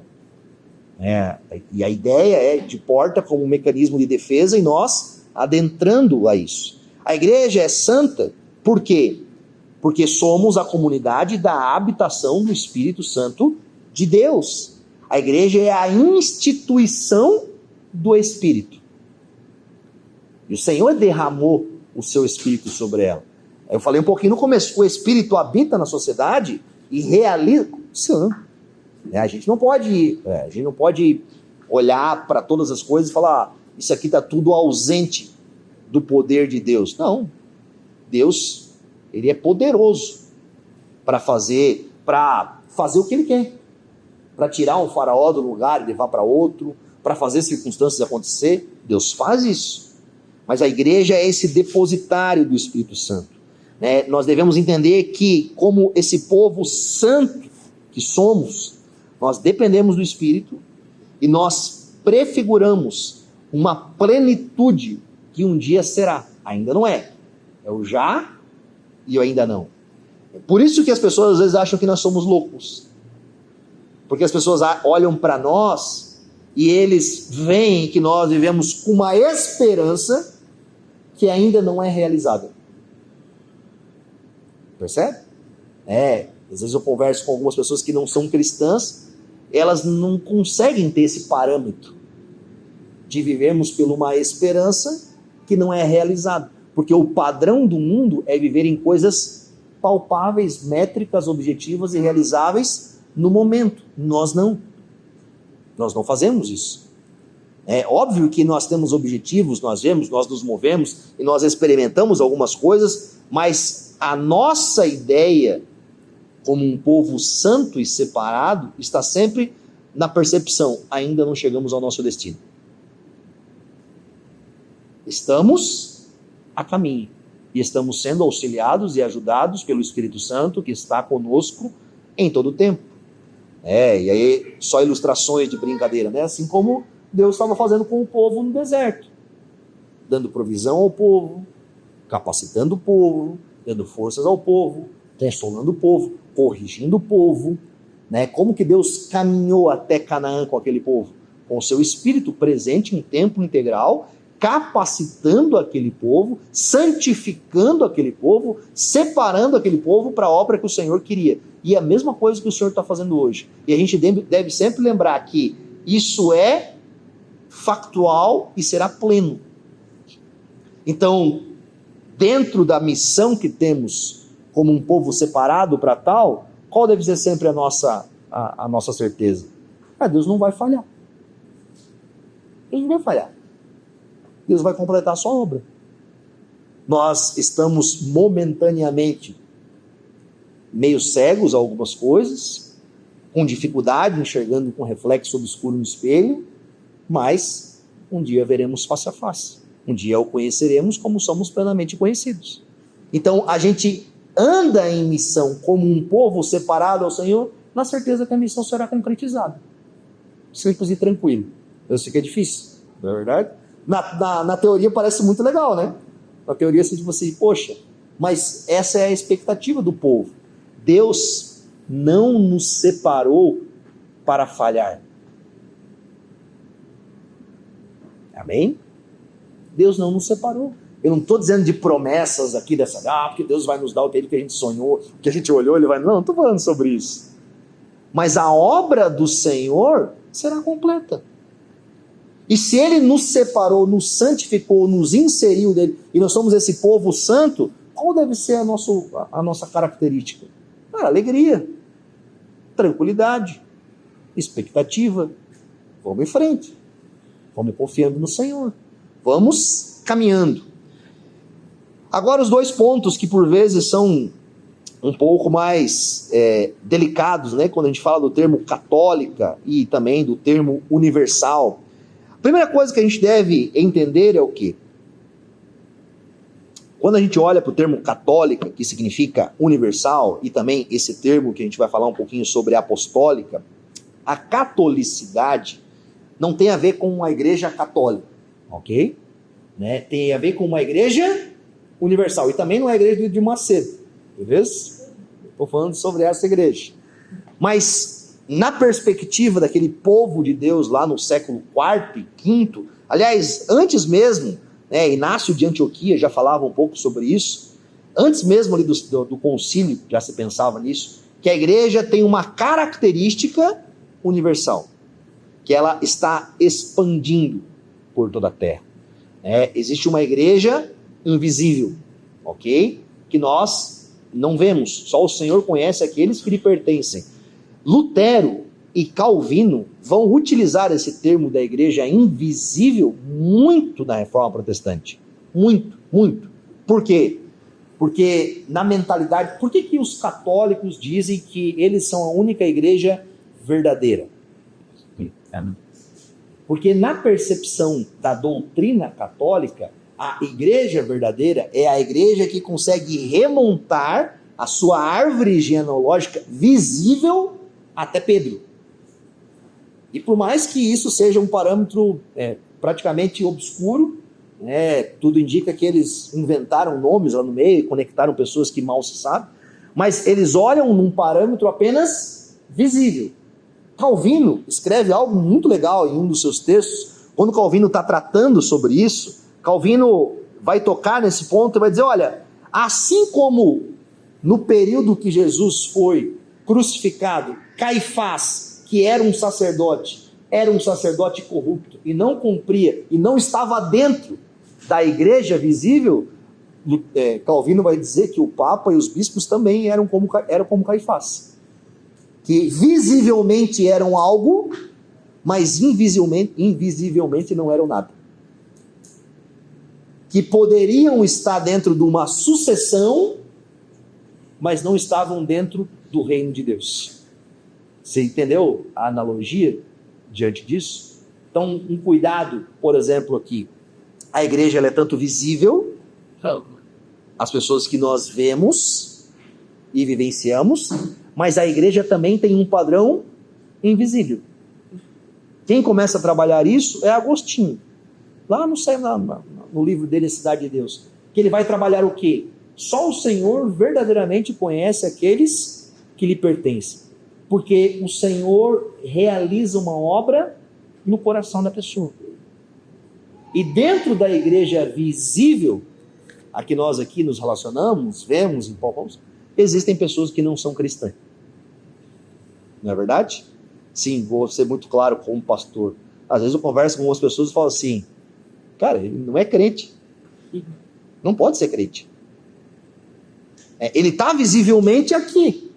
A: E a ideia é de porta como um mecanismo de defesa e nós adentrando a isso. A igreja é santa, por quê? Porque somos a comunidade da habitação do Espírito Santo de Deus. A igreja é a instituição do Espírito. E o Senhor derramou o seu Espírito sobre ela. Eu falei um pouquinho no começo, o Espírito habita na sociedade e realiza. A gente não pode olhar para todas as coisas e falar, isso aqui está tudo ausente do poder de Deus. Não, Deus, ele é poderoso para fazer o que ele quer, para tirar um faraó do lugar e levar para outro, para fazer circunstâncias acontecer. Deus faz isso, mas a igreja é esse depositário do Espírito Santo, né? Nós devemos entender que, como esse povo santo que somos, nós dependemos do Espírito e nós prefiguramos uma plenitude que um dia será. Ainda não é. É o já e o ainda não. Por isso que as pessoas às vezes acham que nós somos loucos. Porque as pessoas olham para nós e eles veem que nós vivemos com uma esperança que ainda não é realizada. Percebe? Às vezes eu converso com algumas pessoas que não são cristãs, elas não conseguem ter esse parâmetro de vivermos por uma esperança que não é realizada. Porque o padrão do mundo é viver em coisas palpáveis, métricas, objetivas e realizáveis no momento. Nós não fazemos isso. É óbvio que nós temos objetivos, nós vemos, nós nos movemos e nós experimentamos algumas coisas, mas a nossa ideia como um povo santo e separado está sempre na percepção: ainda não chegamos ao nosso destino. Estamos a caminho e estamos sendo auxiliados e ajudados pelo Espírito Santo que está conosco em todo o tempo. E aí só ilustrações de brincadeira, né? Assim como Deus estava fazendo com o povo no deserto, dando provisão ao povo, capacitando o povo, dando forças ao povo, consolando o povo, corrigindo o povo, né? Como que Deus caminhou até Canaã com aquele povo? Com o seu Espírito presente em tempo integral, capacitando aquele povo, santificando aquele povo, separando aquele povo para a obra que o Senhor queria. E é a mesma coisa que o Senhor está fazendo hoje. E a gente deve sempre lembrar que isso é factual e será pleno. Então, dentro da missão que temos como um povo separado para tal, qual deve ser sempre a nossa certeza? Deus não vai falhar. Deus não vai falhar. Deus vai completar a sua obra. Nós estamos momentaneamente meio cegos a algumas coisas, com dificuldade, enxergando com reflexo obscuro no espelho, mas um dia veremos face a face. Um dia o conheceremos como somos plenamente conhecidos. Então a gente anda em missão como um povo separado ao Senhor, na certeza que a missão será concretizada. Simples e tranquilo. Eu sei que é difícil, não é verdade? Na teoria parece muito legal, né? Na teoria você diz assim, poxa, mas essa é a expectativa do povo. Deus não nos separou para falhar. Amém? Deus não nos separou. Eu não estou dizendo de promessas aqui dessa, porque Deus vai nos dar o que a gente sonhou, o que a gente olhou, Ele vai... Não estou falando sobre isso. Mas a obra do Senhor será completa. E se Ele nos separou, nos santificou, nos inseriu dele, e nós somos esse povo santo, qual deve ser a nossa característica? Alegria, tranquilidade, expectativa. Vamos em frente. Vamos confiando no Senhor. Vamos caminhando. Agora os dois pontos que por vezes são um pouco mais delicados, né? Quando a gente fala do termo católica e também do termo universal. A primeira coisa que a gente deve entender é o quê? Quando a gente olha para o termo católica, que significa universal, e também esse termo que a gente vai falar um pouquinho sobre apostólica, a catolicidade não tem a ver com a igreja católica, ok? Né? Tem a ver com uma igreja universal, e também não é a igreja de Macedo, beleza? Estou falando sobre essa igreja. Mas na perspectiva daquele povo de Deus lá no século IV e V, aliás, antes mesmo, Inácio de Antioquia já falava um pouco sobre isso, antes mesmo ali do concílio já se pensava nisso, que a igreja tem uma característica universal, que ela está expandindo por toda a terra. Existe uma igreja invisível, ok? Que nós não vemos, só o Senhor conhece aqueles que lhe pertencem. Lutero e Calvino vão utilizar esse termo da igreja invisível muito na Reforma Protestante. Muito, muito. Por quê? Porque na mentalidade, por que os católicos dizem que eles são a única igreja verdadeira? Porque na percepção da doutrina católica, a igreja verdadeira é a igreja que consegue remontar a sua árvore genealógica visível até Pedro. E por mais que isso seja um parâmetro praticamente obscuro, tudo indica que eles inventaram nomes lá no meio e conectaram pessoas que mal se sabem, mas eles olham num parâmetro apenas visível. Calvino escreve algo muito legal em um dos seus textos. Quando Calvino está tratando sobre isso, Calvino vai tocar nesse ponto e vai dizer, olha, assim como no período que Jesus foi crucificado, Caifás, que era um sacerdote corrupto e não cumpria, e não estava dentro da igreja visível, Calvino vai dizer que o Papa e os bispos também eram como Caifás. Que visivelmente eram algo, mas invisivelmente não eram nada. Que poderiam estar dentro de uma sucessão, mas não estavam dentro do reino de Deus. Você entendeu a analogia diante disso? Então, um cuidado, por exemplo, aqui. A igreja ela é tanto visível, as pessoas que nós vemos e vivenciamos, mas a igreja também tem um padrão invisível. Quem começa a trabalhar isso é Agostinho. Lá no livro dele, A Cidade de Deus. Que ele vai trabalhar o quê? Só o Senhor verdadeiramente conhece aqueles que lhe pertencem. Porque o Senhor realiza uma obra no coração da pessoa. E dentro da igreja visível, a que nós aqui nos relacionamos, vemos, empolgamos, existem pessoas que não são cristãs. Não é verdade? Sim, vou ser muito claro como pastor. Às vezes eu converso com algumas pessoas e falo assim, cara, ele não é crente. Não pode ser crente. Ele está visivelmente aqui,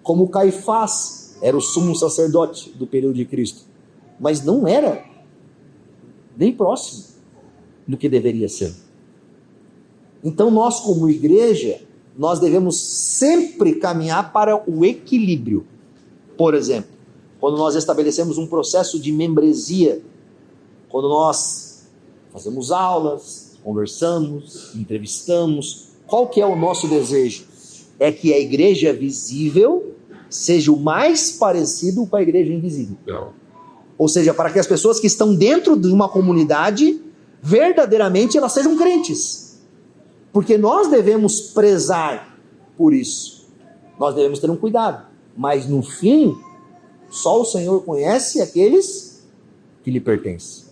A: como Caifás era o sumo sacerdote do período de Cristo, mas não era nem próximo do que deveria ser. Então nós como igreja, nós devemos sempre caminhar para o equilíbrio. Por exemplo, quando nós estabelecemos um processo de membresia, quando nós fazemos aulas, conversamos, entrevistamos, qual que é o nosso desejo? É que a igreja visível seja o mais parecido com a igreja invisível. Não. Ou seja, para que as pessoas que estão dentro de uma comunidade, verdadeiramente elas sejam crentes. Porque nós devemos prezar por isso. Nós devemos ter um cuidado. Mas no fim, só o Senhor conhece aqueles que lhe pertencem.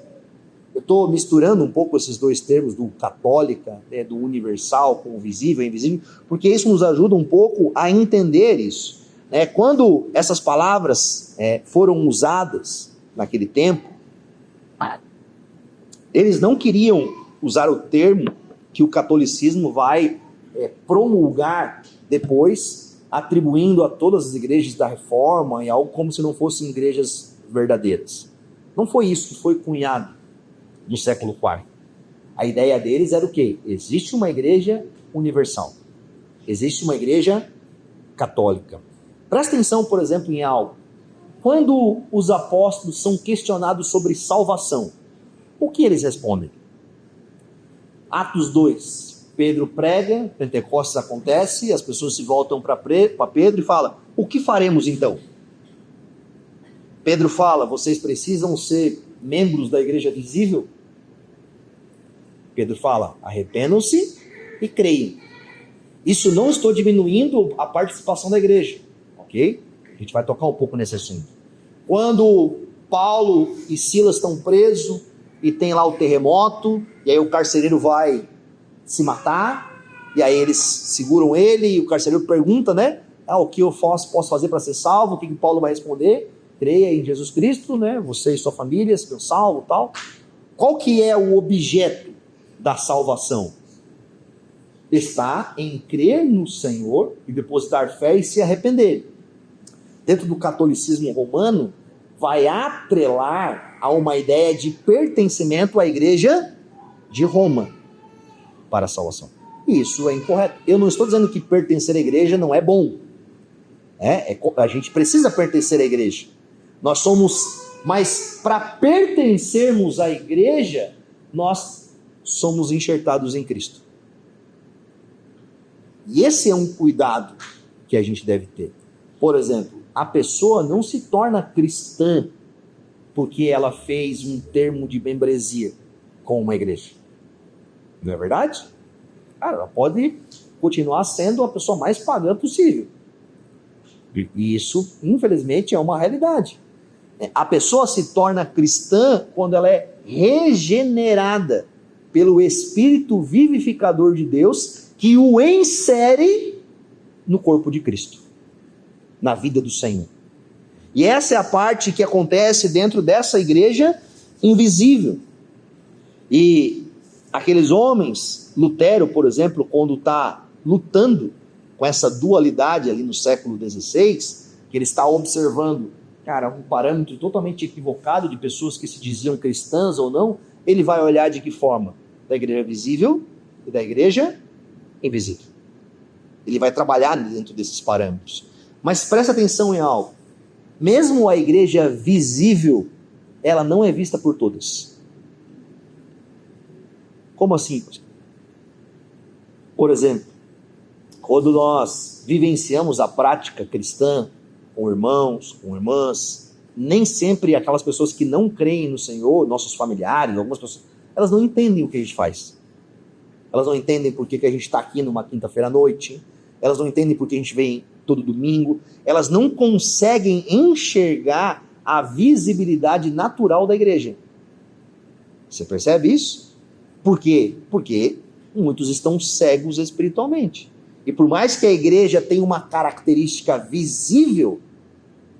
A: Eu estou misturando um pouco esses dois termos, do católica, do universal com o visível e invisível, porque isso nos ajuda um pouco a entender isso. Quando essas palavras foram usadas naquele tempo, eles não queriam usar o termo que o catolicismo vai promulgar depois, atribuindo a todas as igrejas da Reforma e algo como se não fossem igrejas verdadeiras. Não foi isso que foi cunhado no século IV. A ideia deles era o quê? Existe uma igreja universal. Existe uma igreja católica. Presta atenção, por exemplo, em algo. Quando os apóstolos são questionados sobre salvação, o que eles respondem? Atos 2. Pedro prega, Pentecostes acontece, as pessoas se voltam para Pedro e falam, o que faremos então? Pedro fala, vocês precisam ser membros da igreja visível? Pedro fala, arrependam-se e creiam. Isso não estou diminuindo a participação da igreja, ok? A gente vai tocar um pouco nesse assunto. Quando Paulo e Silas estão presos e tem lá o terremoto, e aí o carcereiro vai se matar, e aí eles seguram ele, e o carcereiro pergunta, o que eu posso fazer para ser salvo? O que Paulo vai responder? Creia em Jesus Cristo, você e sua família serão salvos, tal. Qual que é o objeto da salvação? Está em crer no Senhor e depositar fé e se arrepender. Dentro do catolicismo romano, vai atrelar a uma ideia de pertencimento à igreja de Roma para a salvação. Isso é incorreto. Eu não estou dizendo que pertencer à igreja não é bom. A gente precisa pertencer à igreja. Nós somos, mas para pertencermos à igreja, nós somos enxertados em Cristo. E esse é um cuidado que a gente deve ter. Por exemplo, a pessoa não se torna cristã porque ela fez um termo de membresia com uma igreja. Não é verdade? Cara, ela pode continuar sendo a pessoa mais pagã possível. E isso, infelizmente, é uma realidade. A pessoa se torna cristã quando ela é regenerada pelo Espírito vivificador de Deus, que o insere no corpo de Cristo, na vida do Senhor. E essa é a parte que acontece dentro dessa igreja invisível. E aqueles homens, Lutero, por exemplo, quando está lutando com essa dualidade ali no século XVI, que ele está observando, cara, um parâmetro totalmente equivocado de pessoas que se diziam cristãs ou não, ele vai olhar de que forma? Da igreja visível e da igreja invisível. Ele vai trabalhar dentro desses parâmetros. Mas presta atenção em algo. Mesmo a igreja visível, ela não é vista por todas. Como assim? Por exemplo, quando nós vivenciamos a prática cristã com irmãos, com irmãs, nem sempre aquelas pessoas que não creem no Senhor, nossos familiares, algumas pessoas, elas não entendem o que a gente faz. Elas não entendem por que a gente está aqui numa quinta-feira à noite. Elas não entendem por que a gente vem todo domingo. Elas não conseguem enxergar a visibilidade natural da igreja. Você percebe isso? Por quê? Porque muitos estão cegos espiritualmente. E por mais que a igreja tenha uma característica visível,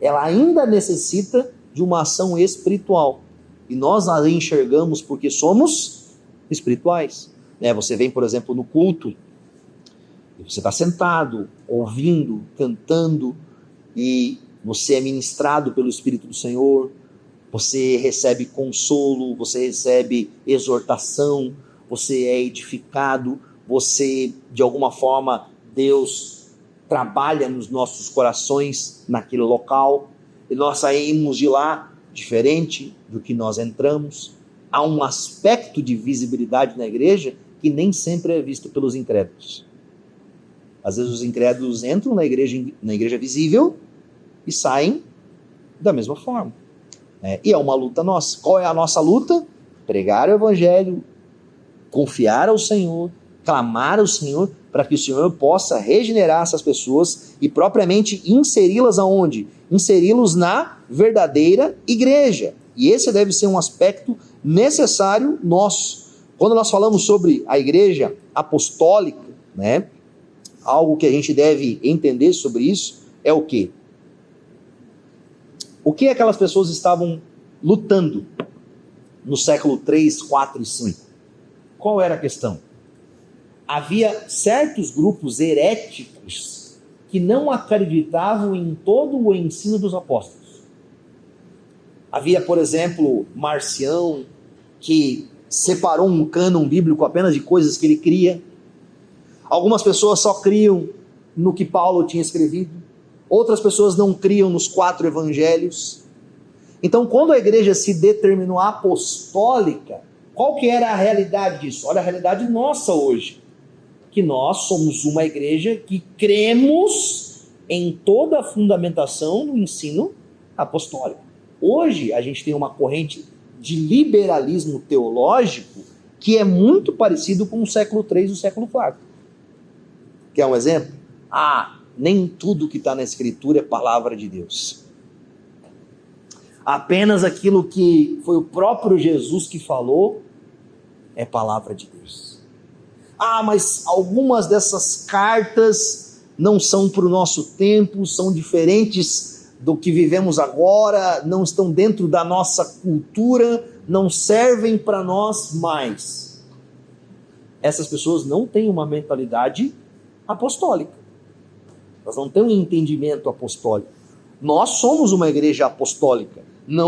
A: ela ainda necessita de uma ação espiritual. E nós a enxergamos porque somos espirituais. Você vem, por exemplo, no culto, e você está sentado, ouvindo, cantando, e você é ministrado pelo Espírito do Senhor, você recebe consolo, você recebe exortação, você é edificado, você, de alguma forma, Deus trabalha nos nossos corações naquele local, e nós saímos de lá diferente do que nós entramos. Há um aspecto de visibilidade na igreja que nem sempre é visto pelos incrédulos. Às vezes os incrédulos entram na igreja visível e saem da mesma forma. E é uma luta nossa. Qual é a nossa luta? Pregar o evangelho, confiar ao Senhor, clamar ao Senhor, para que o Senhor possa regenerar essas pessoas e propriamente inseri-las aonde? Inseri-los na verdadeira igreja. E esse deve ser um aspecto necessário nosso. Quando nós falamos sobre a igreja apostólica, algo que a gente deve entender sobre isso é o quê? O que aquelas pessoas estavam lutando no século 3, 4 e 5? Qual era a questão? Havia certos grupos heréticos que não acreditavam em todo o ensino dos apóstolos. Havia, por exemplo, Marcião, que separou um cânon bíblico apenas de coisas que ele cria. Algumas pessoas só criam no que Paulo tinha escrevido. Outras pessoas não criam nos 4 evangelhos. Então, quando a igreja se determinou apostólica, qual que era a realidade disso? Olha a realidade nossa hoje. Que nós somos uma igreja que cremos em toda a fundamentação do ensino apostólico. Hoje a gente tem uma corrente de liberalismo teológico que é muito parecido com o século 3 e o século 4. Quer um exemplo? Nem tudo que está na Escritura é palavra de Deus. Apenas aquilo que foi o próprio Jesus que falou é palavra de Deus. Mas algumas dessas cartas não são para o nosso tempo, são diferentes do que vivemos agora, não estão dentro da nossa cultura, não servem para nós mais. Essas pessoas não têm uma mentalidade apostólica. Elas não têm um entendimento apostólico. Nós somos uma igreja apostólica.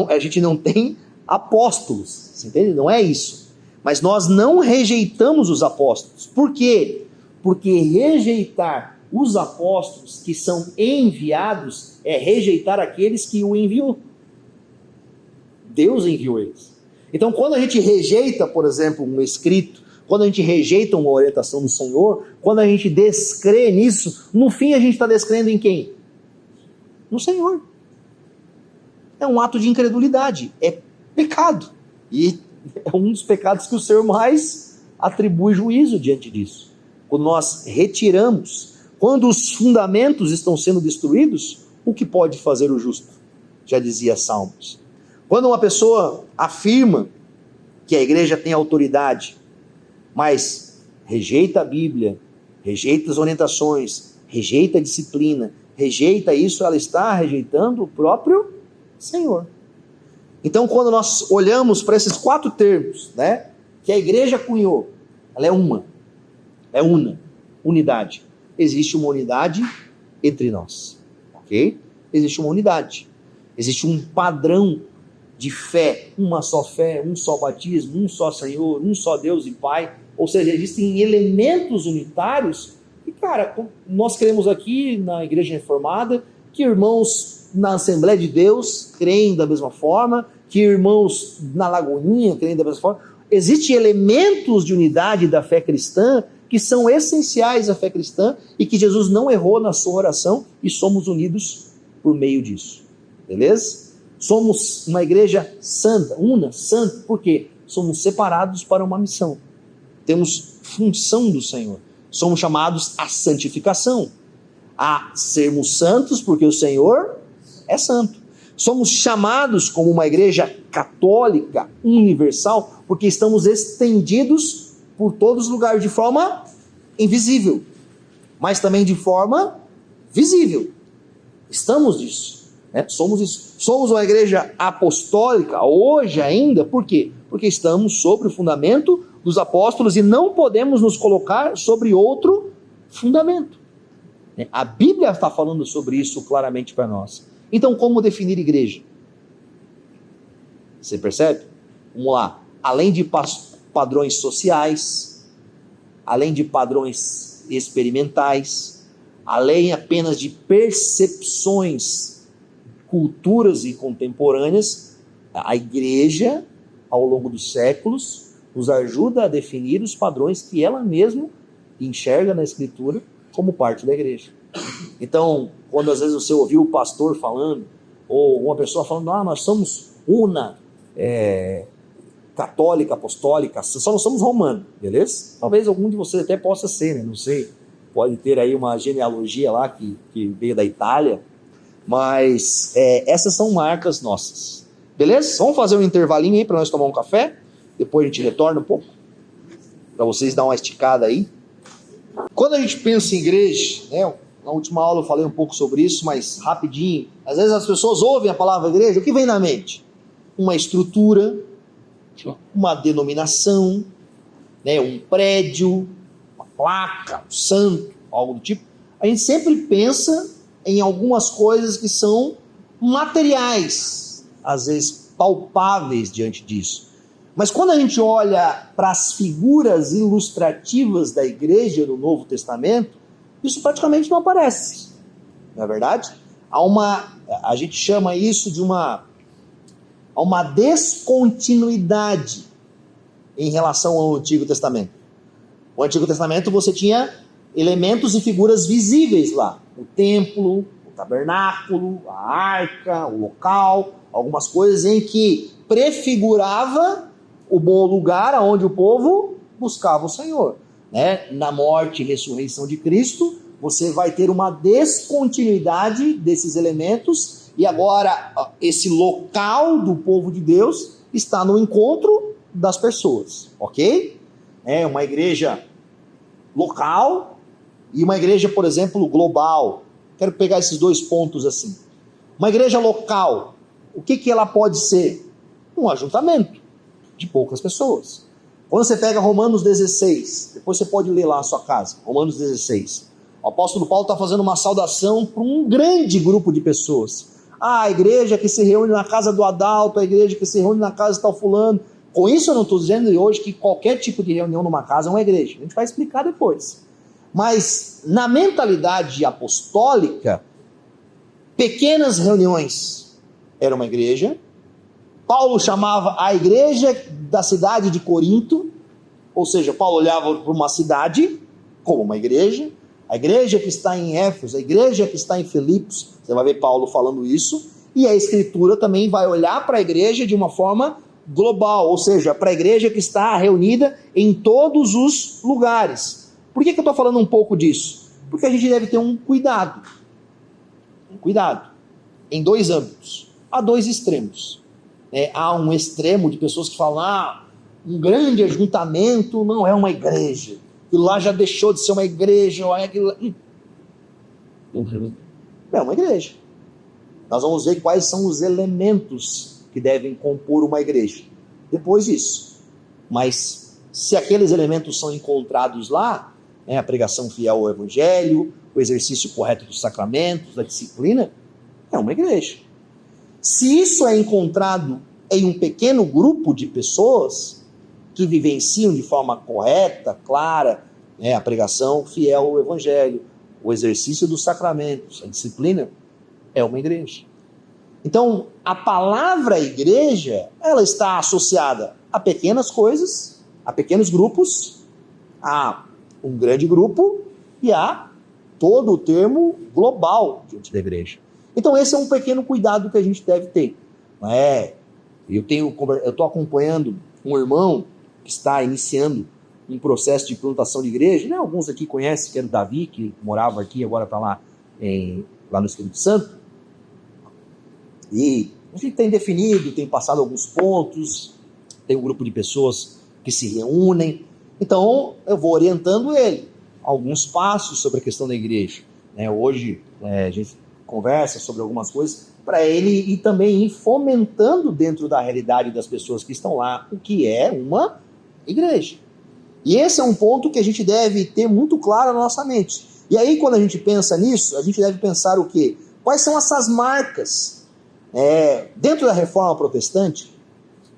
A: A gente não tem apóstolos, você entende? Não é isso. Mas nós não rejeitamos os apóstolos. Por quê? Porque rejeitar os apóstolos que são enviados é rejeitar aqueles que o enviou. Deus enviou eles. Então, quando a gente rejeita, por exemplo, um escrito, quando a gente rejeita uma orientação do Senhor, quando a gente descrê nisso, no fim a gente está descrendo em quem? No Senhor. É um ato de incredulidade, é pecado. E é um dos pecados que o Senhor mais atribui juízo diante disso. Quando nós retiramos, quando os fundamentos estão sendo destruídos, o que pode fazer o justo? Já dizia Salmos. Quando uma pessoa afirma que a igreja tem autoridade, mas rejeita a Bíblia, rejeita as orientações, rejeita a disciplina, rejeita isso, ela está rejeitando o próprio Senhor. Então, quando nós olhamos para esses 4 termos, né, que a igreja cunhou, ela é uma, é una, unidade. Existe uma unidade entre nós, ok? Existe uma unidade, existe um padrão de fé, uma só fé, um só batismo, um só Senhor, um só Deus e Pai. Ou seja, existem elementos unitários e, cara, nós cremos aqui na Igreja Reformada que irmãos na Assembleia de Deus creem da mesma forma, que irmãos na Lagoinha creem da mesma forma. Existem elementos de unidade da fé cristã que são essenciais à fé cristã e que Jesus não errou na sua oração e somos unidos por meio disso. Beleza? Somos uma igreja santa, una, santa, por quê? Somos separados para uma missão. Temos função do Senhor. Somos chamados à santificação, a sermos santos porque o Senhor é santo. Somos chamados como uma igreja católica, universal, porque estamos estendidos por todos os lugares de forma invisível, mas também de forma visível. Estamos nisso. Somos isso. Somos uma igreja apostólica hoje ainda, por quê? Porque estamos sobre o fundamento dos apóstolos e não podemos nos colocar sobre outro fundamento. A Bíblia está falando sobre isso claramente para nós. Então, como definir igreja? Você percebe? Vamos lá. Além de padrões sociais, além de padrões experimentais, além apenas de percepções, culturas e contemporâneas, a igreja, ao longo dos séculos, nos ajuda a definir os padrões que ela mesma enxerga na Escritura como parte da igreja. Então, quando às vezes você ouviu o pastor falando, ou uma pessoa falando, nós somos una, católica, apostólica, só não somos romano, beleza? Talvez algum de vocês até possa ser, né? Não sei, pode ter aí uma genealogia lá que veio da Itália, mas essas são marcas nossas, beleza? Vamos fazer um intervalinho aí para nós tomar um café, depois a gente retorna um pouco, para vocês dar uma esticada aí. Quando a gente pensa em igreja, né, na última aula eu falei um pouco sobre isso, mas rapidinho, às vezes as pessoas ouvem a palavra igreja, o que vem na mente? Uma estrutura, uma denominação, né, um prédio, uma placa, um santo, algo do tipo. A gente sempre pensa em algumas coisas que são materiais, às vezes palpáveis diante disso. Mas quando a gente olha para as figuras ilustrativas da igreja no Novo Testamento, isso praticamente não aparece, não é verdade? A gente chama isso de uma descontinuidade em relação ao Antigo Testamento. No Antigo Testamento você tinha elementos e figuras visíveis lá, o templo, o tabernáculo, a arca, o local, algumas coisas em que prefigurava o bom lugar aonde o povo buscava o Senhor, né? Na morte e ressurreição de Cristo, você vai ter uma descontinuidade desses elementos e agora esse local do povo de Deus está no encontro das pessoas, ok? É uma igreja local e uma igreja, por exemplo, global. Quero pegar esses dois pontos assim. Uma igreja local, o que ela pode ser? Um ajuntamento de poucas pessoas. Quando você pega Romanos 16, depois você pode ler lá na sua casa, Romanos 16. O apóstolo Paulo está fazendo uma saudação para um grande grupo de pessoas. A igreja que se reúne na casa do Adalto, a igreja que se reúne na casa de tal fulano. Com isso eu não estou dizendo hoje que qualquer tipo de reunião numa casa é uma igreja. A gente vai explicar depois. Mas na mentalidade apostólica, pequenas reuniões era uma igreja. Paulo chamava a igreja da cidade de Corinto, ou seja, Paulo olhava para uma cidade como uma igreja, a igreja que está em Éfeso, a igreja que está em Filipos, você vai ver Paulo falando isso, e a Escritura também vai olhar para a igreja de uma forma global, ou seja, para a igreja que está reunida em todos os lugares. Por que eu estou falando um pouco disso? Porque a gente deve ter um cuidado, em dois âmbitos. Há dois extremos. Há um extremo de pessoas que falam, um grande ajuntamento não é uma igreja, e lá já deixou de ser uma igreja, é uma igreja. Nós vamos ver quais são os elementos que devem compor uma igreja depois disso. Mas se aqueles elementos são encontrados lá, a pregação fiel ao evangelho, o exercício correto dos sacramentos, a disciplina, é uma igreja. Se isso é encontrado em um pequeno grupo de pessoas que vivenciam de forma correta, clara, a pregação fiel ao evangelho, o exercício dos sacramentos, a disciplina, é uma igreja. Então, a palavra igreja, ela está associada a pequenas coisas, a pequenos grupos, a um grande grupo e a todo o termo global diante da igreja. Então, esse é um pequeno cuidado que a gente deve ter. Eu estou acompanhando um irmão que está iniciando um processo de plantação de igreja, alguns aqui conhecem, que era o Davi, que morava aqui, agora está lá no Espírito Santo, e a gente tem definido, tem passado alguns pontos, tem um grupo de pessoas que se reúnem, então eu vou orientando ele, alguns passos sobre a questão da igreja. Hoje a gente conversa sobre algumas coisas, para ele ir também ir fomentando dentro da realidade das pessoas que estão lá, o que é uma igreja. E esse é um ponto que a gente deve ter muito claro na nossa mente. E aí, quando a gente pensa nisso, a gente deve pensar o quê? Quais são essas marcas? Dentro da reforma protestante,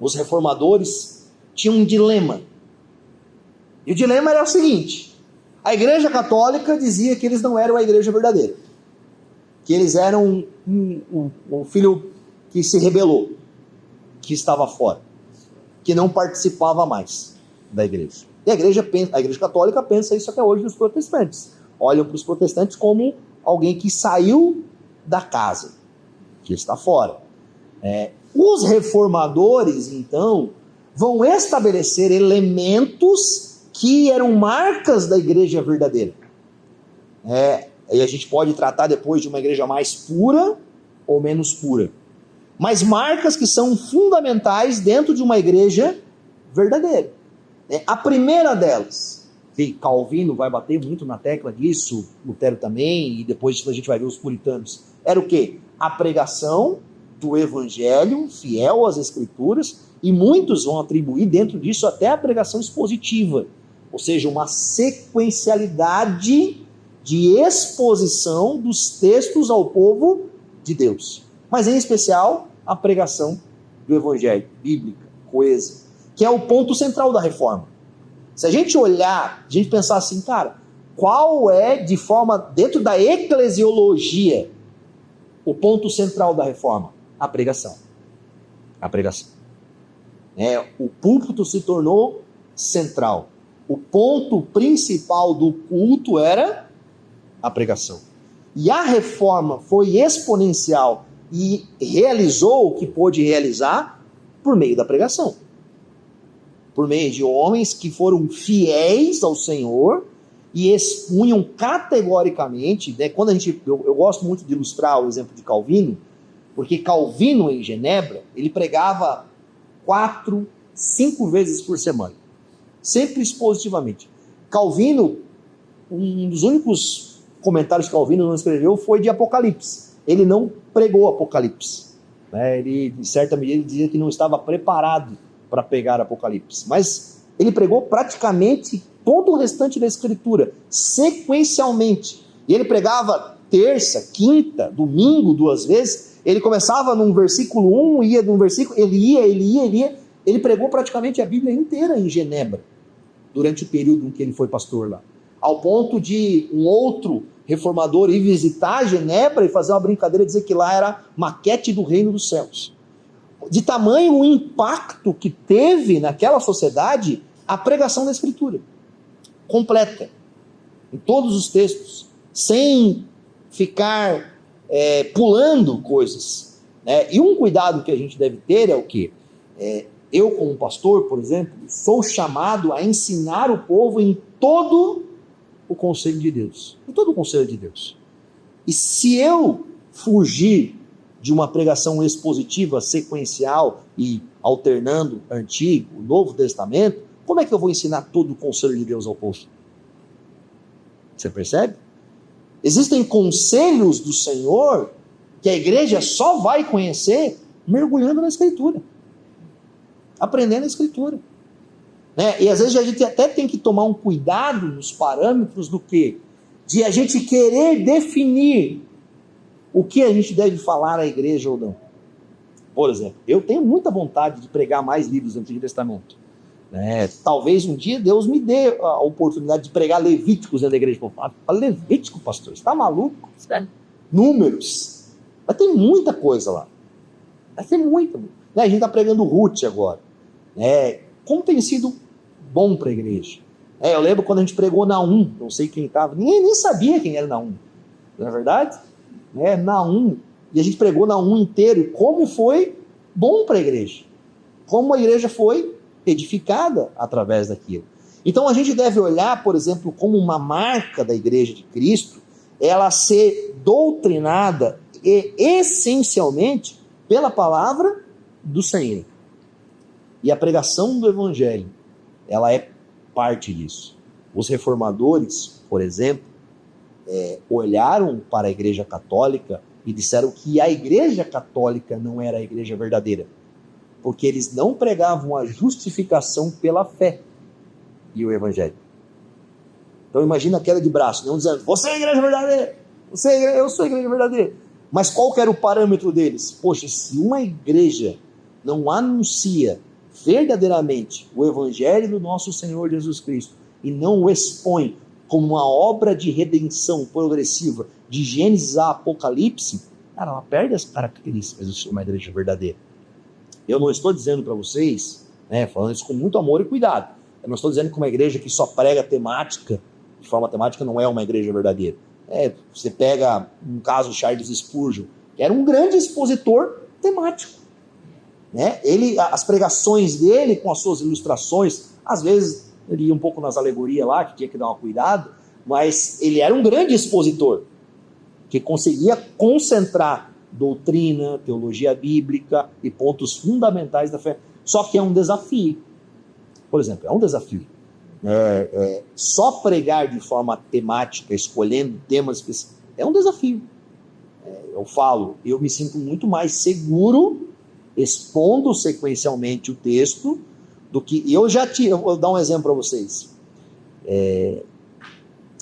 A: os reformadores tinham um dilema. E o dilema era o seguinte: a igreja católica dizia que eles não eram a igreja verdadeira, que eles eram um filho que se rebelou, que estava fora, que não participava mais da igreja. E a igreja católica pensa isso até hoje dos protestantes. Olham para os protestantes como alguém que saiu da casa, que está fora. Os reformadores, então, vão estabelecer elementos que eram marcas da igreja verdadeira. E a gente pode tratar depois de uma igreja mais pura ou menos pura. Mas marcas que são fundamentais dentro de uma igreja verdadeira. A primeira delas, e Calvino vai bater muito na tecla disso, Lutero também, e depois a gente vai ver os puritanos, era o quê? A pregação do evangelho fiel às escrituras, e muitos vão atribuir dentro disso até a pregação expositiva, ou seja, uma sequencialidade de exposição dos textos ao povo de Deus, mas em especial a pregação do evangelho, bíblica, coesa, que é o ponto central da reforma. Se a gente olhar, a gente pensar assim, cara, qual é, de forma, dentro da eclesiologia, o ponto central da reforma? A pregação. A pregação. O púlpito se tornou central. O ponto principal do culto era a pregação. E a reforma foi exponencial e realizou o que pôde realizar por meio da pregação. Por meio de homens que foram fiéis ao Senhor e expunham categoricamente, quando eu gosto muito de ilustrar o exemplo de Calvino, porque Calvino em Genebra, ele pregava 4, 5 vezes por semana, sempre expositivamente. Calvino, um dos únicos comentários que Calvino não escreveu foi de Apocalipse. Ele não pregou Apocalipse. Ele, de certa medida, ele dizia que não estava preparado para pegar Apocalipse. Mas ele pregou praticamente todo o restante da Escritura, sequencialmente. E ele pregava terça, quinta, domingo, 2 vezes. Ele começava num versículo 1, ia num versículo, ele ia. Ele pregou praticamente a Bíblia inteira em Genebra, durante o período em que ele foi pastor lá. ao ponto de um outro reformador ir visitar Genebra e fazer uma brincadeira, dizer que lá era maquete do reino dos céus. De tamanho o impacto que teve naquela sociedade a pregação da Escritura, completa, em todos os textos, sem ficar pulando coisas, né? E um cuidado que a gente deve ter é o quê? Eu, como pastor, por exemplo, sou chamado a ensinar o povo em todo o conselho de Deus. Em todo o conselho de Deus. E se eu fugir de uma pregação expositiva, sequencial e alternando Antigo, Novo Testamento, como é que eu vou ensinar todo o conselho de Deus ao povo? Você percebe? Existem conselhos do Senhor que a igreja só vai conhecer mergulhando na Escritura, aprendendo a Escritura, né? E às vezes a gente até tem que tomar um cuidado nos parâmetros do quê? De a gente querer definir o que a gente deve falar à igreja ou não. Por exemplo, eu tenho muita vontade de pregar mais livros do Antigo Testamento, né? Talvez um dia Deus me dê a oportunidade de pregar Levíticos dentro da igreja. Fala, Levítico, pastor, você está maluco? Números. Vai ter muita coisa lá. Vai ter muita. Né? A gente está pregando Ruth agora. Como tem sido bom para a igreja. Eu lembro quando a gente pregou Naum, não sei quem estava, ninguém nem sabia quem era Naum. Não é verdade? Naum. E a gente pregou Naum inteiro. E como foi bom para a igreja. Como a igreja foi edificada através daquilo. Então a gente deve olhar, por exemplo, como uma marca da igreja de Cristo, ela ser doutrinada essencialmente pela palavra do Senhor. E a pregação do Evangelho, ela é parte disso. Os reformadores, por exemplo, olharam para a Igreja Católica e disseram que a Igreja Católica não era a Igreja verdadeira, porque eles não pregavam a justificação pela fé e o Evangelho. Então imagina a queda de braço, não dizendo, você é a Igreja verdadeira, eu sou a Igreja verdadeira. Mas qual que era o parâmetro deles? Poxa, se uma igreja não anuncia verdadeiramente o Evangelho do nosso Senhor Jesus Cristo e não o expõe como uma obra de redenção progressiva de Gênesis a Apocalipse, cara, ela perde as características de ser uma igreja verdadeira. Eu não estou dizendo para vocês, falando isso com muito amor e cuidado, eu não estou dizendo que uma igreja que só prega temática, de forma temática, não é uma igreja verdadeira. Você pega um caso de Charles Spurgeon, que era um grande expositor temático. As pregações dele, com as suas ilustrações, às vezes ele ia um pouco nas alegorias lá, que tinha que dar um cuidado, mas ele era um grande expositor, que conseguia concentrar doutrina, teologia bíblica e pontos fundamentais da fé. Só que é um desafio. Por exemplo, é um desafio. Só pregar de forma temática, escolhendo temas específicos, é um desafio. Eu me sinto muito mais seguro expondo sequencialmente o texto do que... Eu vou dar um exemplo para vocês.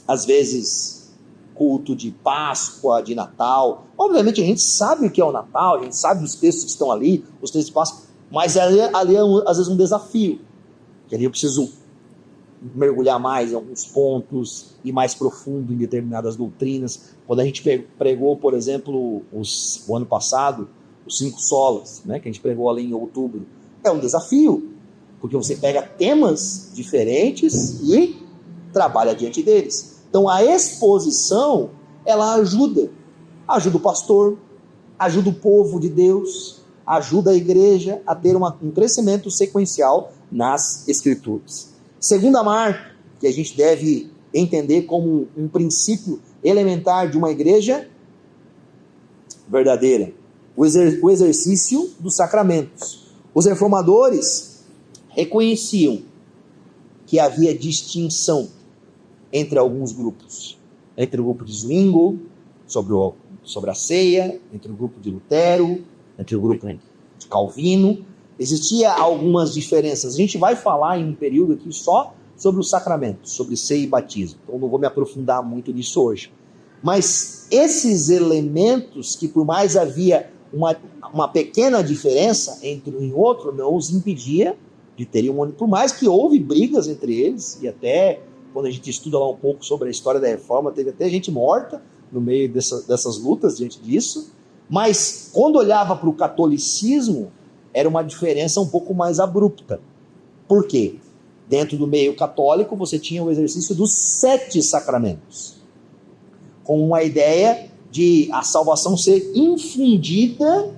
A: Às vezes, culto de Páscoa, de Natal, obviamente a gente sabe o que é o Natal, a gente sabe os textos que estão ali, os textos de Páscoa, mas ali é às vezes um desafio, que ali eu preciso mergulhar mais em alguns pontos, ir mais profundo em determinadas doutrinas. Quando a gente pregou, por exemplo, o ano passado, os 5 solas, que a gente pregou ali em outubro, é um desafio, porque você pega temas diferentes e trabalha diante deles. Então a exposição, ela ajuda o pastor, ajuda o povo de Deus, ajuda a igreja a ter um crescimento sequencial nas Escrituras. Segunda marca que a gente deve entender como um princípio elementar de uma igreja verdadeira, o exercício dos sacramentos. Os reformadores reconheciam que havia distinção entre alguns grupos, entre o grupo de Zwingli sobre a ceia, entre o grupo de Lutero, entre o grupo de Calvino. Existia algumas diferenças. A gente vai falar em um período aqui só sobre os sacramentos, sobre ceia e batismo. Então não vou me aprofundar muito nisso hoje. Mas esses elementos que, por mais havia uma pequena diferença entre um e outro, não os impedia de terem por mais que houve brigas entre eles e até quando a gente estuda lá um pouco sobre a história da reforma, teve até gente morta no meio dessas lutas diante disso, mas quando olhava para o catolicismo, era uma diferença um pouco mais abrupta. Por quê? Dentro do meio católico, você tinha o exercício dos 7 sacramentos, com uma ideia de a salvação ser infundida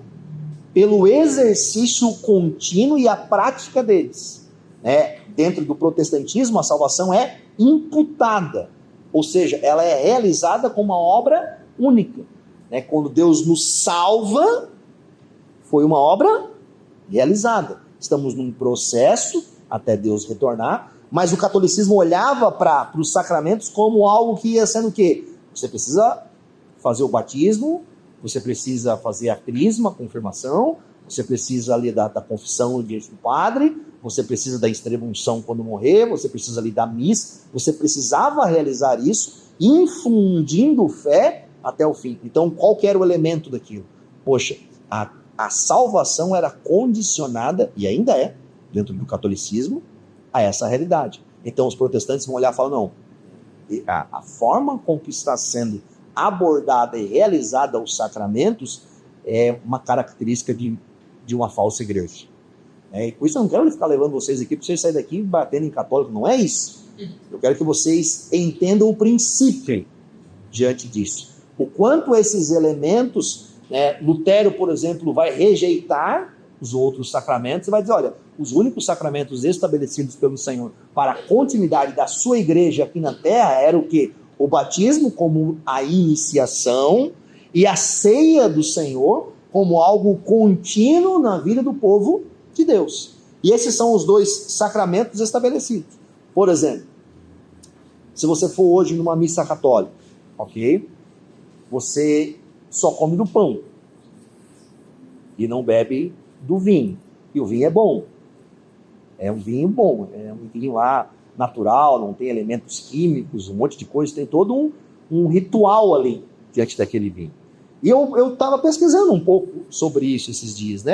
A: pelo exercício contínuo e a prática deles. Dentro do protestantismo, a salvação é imputada, ou seja, ela é realizada como uma obra única. Quando Deus nos salva, foi uma obra realizada. Estamos num processo até Deus retornar, mas o catolicismo olhava para os sacramentos como algo que ia sendo o quê? Você precisa fazer o batismo, você precisa fazer a crisma, a confirmação, você precisa ali da confissão diante do padre, você precisa da extrema-unção quando morrer, você precisa ali da missa, você precisava realizar isso, infundindo fé até o fim. Então, qual que era o elemento daquilo? Poxa, a salvação era condicionada, e ainda é, dentro do catolicismo, a essa realidade. Então, os protestantes vão olhar e falar, não, a forma com que está sendo abordada e realizada os sacramentos é uma característica de uma falsa igreja. E por isso eu não quero ficar levando vocês aqui para vocês saírem daqui batendo em católico, não é isso. Eu quero que vocês entendam o princípio diante disso. O quanto esses elementos, Lutero, por exemplo, vai rejeitar os outros sacramentos e vai dizer, olha, os únicos sacramentos estabelecidos pelo Senhor para a continuidade da sua igreja aqui na terra era o quê? O batismo como a iniciação e a ceia do Senhor como algo contínuo na vida do povo de Deus. E esses são os 2 sacramentos estabelecidos. Por exemplo, se você for hoje numa missa católica, ok? Você só come do pão e não bebe do vinho. E o vinho é bom. É um vinho bom, é um vinho lá natural, não tem elementos químicos, um monte de coisa, tem todo um ritual ali diante daquele vinho. E eu estava pesquisando um pouco sobre isso esses dias,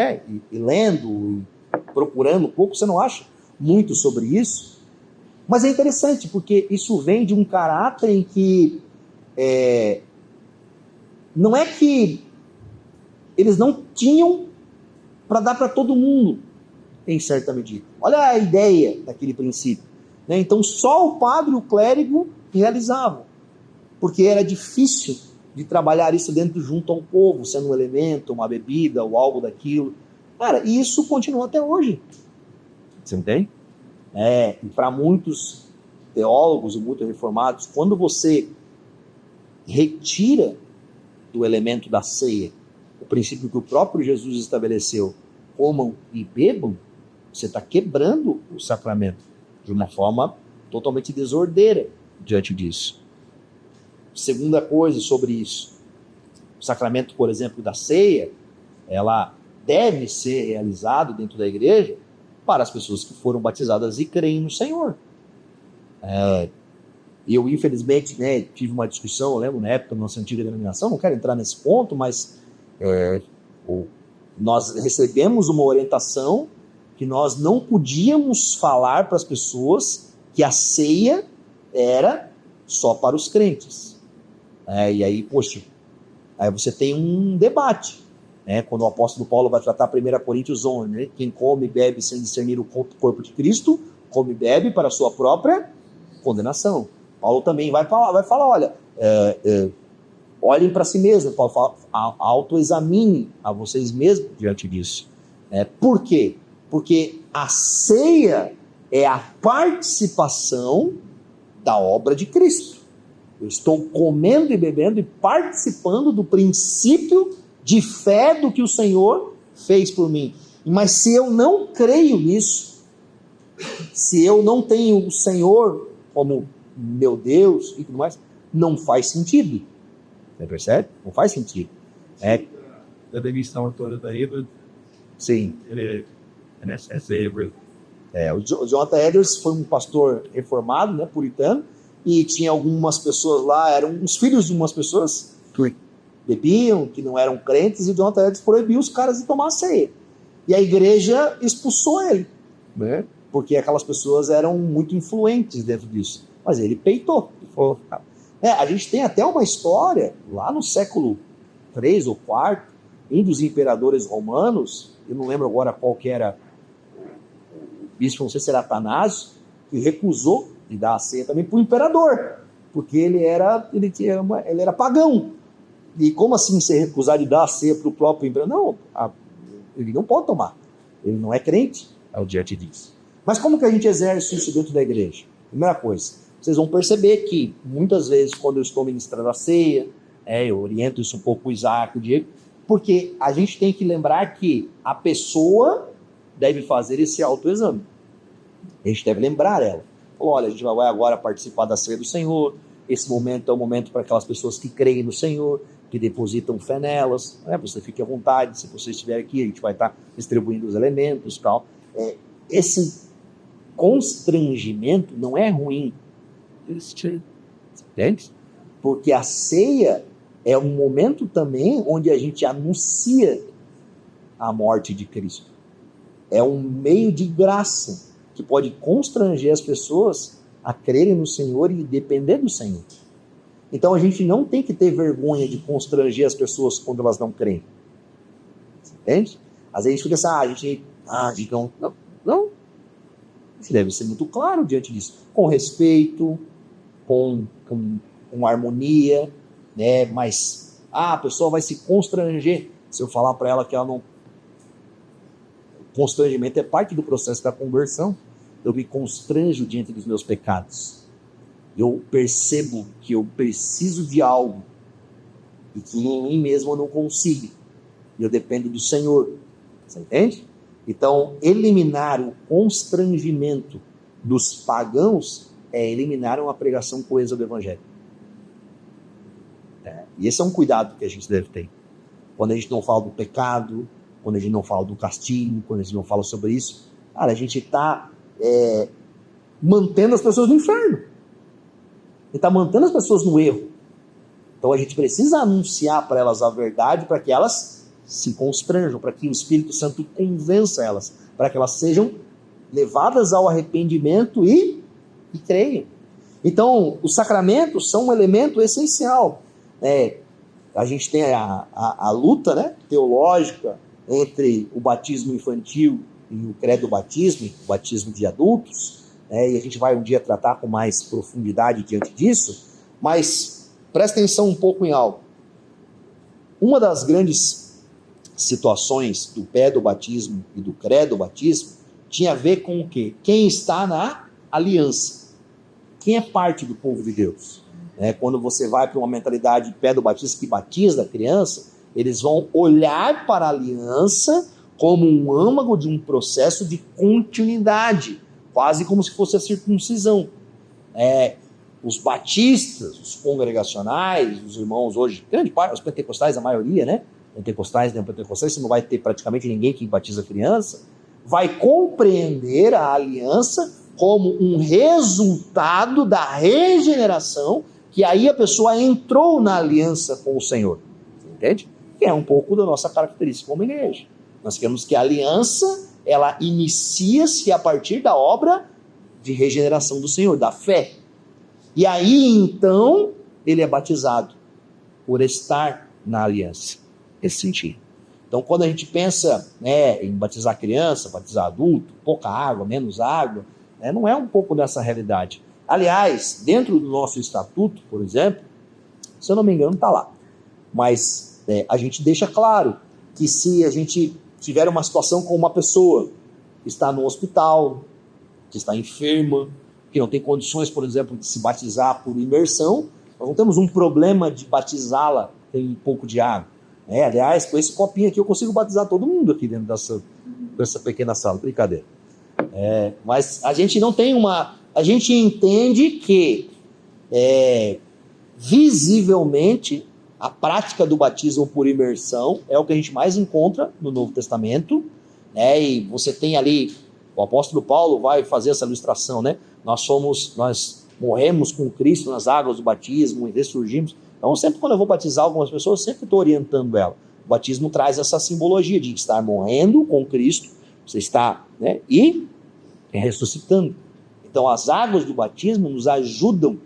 A: e lendo, e procurando um pouco, você não acha muito sobre isso? Mas é interessante, porque isso vem de um caráter em que não é que eles não tinham para dar para todo mundo, em certa medida. Olha a ideia daquele princípio. Então só o padre e o clérigo realizavam, porque era difícil de trabalhar isso dentro junto ao povo, sendo um elemento, uma bebida ou algo daquilo. Cara, e isso continua até hoje. Você entende? E para muitos teólogos e muito reformados, quando você retira do elemento da ceia o princípio que o próprio Jesus estabeleceu, comam e bebam, você está quebrando o sacramento de uma forma totalmente desordeira diante disso. Segunda coisa sobre isso, o sacramento, por exemplo, da ceia, ela deve ser realizado dentro da igreja para as pessoas que foram batizadas e creem no Senhor. Eu, infelizmente, tive uma discussão, eu lembro na época da nossa antiga denominação, não quero entrar nesse ponto, mas nós recebemos uma orientação que nós não podíamos falar para as pessoas que a ceia era só para os crentes. E aí, poxa, aí você tem um debate, quando o apóstolo Paulo vai tratar 1 Coríntios 11, quem come e bebe sem discernir o corpo de Cristo, come e bebe para a sua própria condenação. Paulo também vai falar, olha, olhem para si mesmos, Paulo fala, autoexamine a vocês mesmos diante disso. Por quê? Porque a ceia é a participação da obra de Cristo. Eu estou comendo e bebendo e participando do princípio de fé do que o Senhor fez por mim. Mas se eu não creio nisso, se eu não tenho o Senhor como meu Deus e tudo mais, não faz sentido. Você percebe? Não faz sentido.
C: Da demissão toda da Eva,
A: Sim.
C: ele é cerebro.
A: O Jonathan Edwards foi um pastor reformado, puritano, e tinha algumas pessoas lá, eram uns filhos de umas pessoas que bebiam, que não eram crentes, e o Jonathan Edwards proibiu os caras de tomar ceia. E a igreja expulsou ele, porque aquelas pessoas eram muito influentes dentro disso. Mas ele peitou. Ele falou, a gente tem até uma história, lá no século III ou IV, um dos imperadores romanos, eu não lembro agora qual que era o bispo, não sei se era Atanásio, que recusou de dar a ceia também para o imperador, porque ele era pagão. E como assim você recusar de dar a ceia para o próprio imperador? Não, ele não pode tomar. Ele não é crente ao diante disso. Mas como que a gente exerce isso dentro da igreja? Primeira coisa, vocês vão perceber que muitas vezes quando eu estou ministrando a ceia, eu oriento isso um pouco o Isaac, o Diego, porque a gente tem que lembrar que a pessoa deve fazer esse autoexame. A gente deve lembrar ela. Olha, a gente vai agora participar da ceia do Senhor, esse momento é o momento para aquelas pessoas que creem no Senhor, que depositam fé nelas, você fique à vontade, se você estiver aqui, a gente vai estar distribuindo os elementos e tal. Esse constrangimento não é ruim, entende? Porque a ceia é um momento também onde a gente anuncia a morte de Cristo. É um meio de graça que pode constranger as pessoas a crerem no Senhor e depender do Senhor. Então a gente não tem que ter vergonha de constranger as pessoas quando elas não creem. Entende? Às vezes a gente fica assim, então, não. A gente deve ser muito claro diante disso. Com respeito, com harmonia, né? Mas a pessoa vai se constranger se eu falar para ela que ela não... O constrangimento é parte do processo da conversão. Eu me constranjo diante dos meus pecados. Eu percebo que eu preciso de algo e que em mim mesmo eu não consigo. E eu dependo do Senhor. Você entende? Então, eliminar o constrangimento dos pagãos é eliminar uma pregação coesa do Evangelho. E esse é um cuidado que a gente deve ter. Quando a gente não fala do pecado, quando a gente não fala do castigo, quando a gente não fala sobre isso, cara, a gente está mantendo as pessoas no inferno. Ele está mantendo as pessoas no erro. Então a gente precisa anunciar para elas a verdade, para que elas se constranjam, para que o Espírito Santo convença elas, para que elas sejam levadas ao arrependimento e creiam. Então os sacramentos são um elemento essencial. A gente tem a luta, né, teológica entre o batismo infantil e o credo-batismo, o batismo de adultos, e a gente vai um dia tratar com mais profundidade diante disso, mas presta atenção um pouco em algo. Uma das grandes situações do pedo-batismo e do credo-batismo tinha a ver com o quê? Quem está na aliança, quem é parte do povo de Deus. Quando você vai para uma mentalidade pedo-batista que batiza a criança, eles vão olhar para a aliança como um âmago de um processo de continuidade, quase como se fosse a circuncisão. Os batistas, os congregacionais, os irmãos hoje, grande parte, os pentecostais, a maioria, né? Pentecostais, neopentecostais, você não vai ter praticamente ninguém que batiza criança, vai compreender a aliança como um resultado da regeneração, que aí a pessoa entrou na aliança com o Senhor. Você entende? Que é um pouco da nossa característica como igreja. Nós queremos que a aliança, ela inicia-se a partir da obra de regeneração do Senhor, da fé. E aí, então, ele é batizado por estar na aliança. Esse sentido. Então, quando a gente pensa em batizar criança, batizar adulto, pouca água, menos água, não é um pouco dessa realidade. Aliás, dentro do nosso estatuto, por exemplo, se eu não me engano, está lá. Mas a gente deixa claro que se a gente tiver uma situação com uma pessoa que está no hospital, que está enferma, que não tem condições, por exemplo, de se batizar por imersão, nós não temos um problema de batizá-la em um pouco de água. Aliás, com esse copinho aqui eu consigo batizar todo mundo aqui dentro dessa pequena sala, brincadeira. Mas a gente não tem a gente entende que visivelmente a prática do batismo por imersão é o que a gente mais encontra no Novo Testamento, e você tem ali, o apóstolo Paulo vai fazer essa ilustração, nós morremos com Cristo nas águas do batismo e ressurgimos. Então sempre quando eu vou batizar algumas pessoas, sempre estou orientando ela. O batismo traz essa simbologia de estar morrendo com Cristo, você está, e é ressuscitando. Então as águas do batismo nos ajudam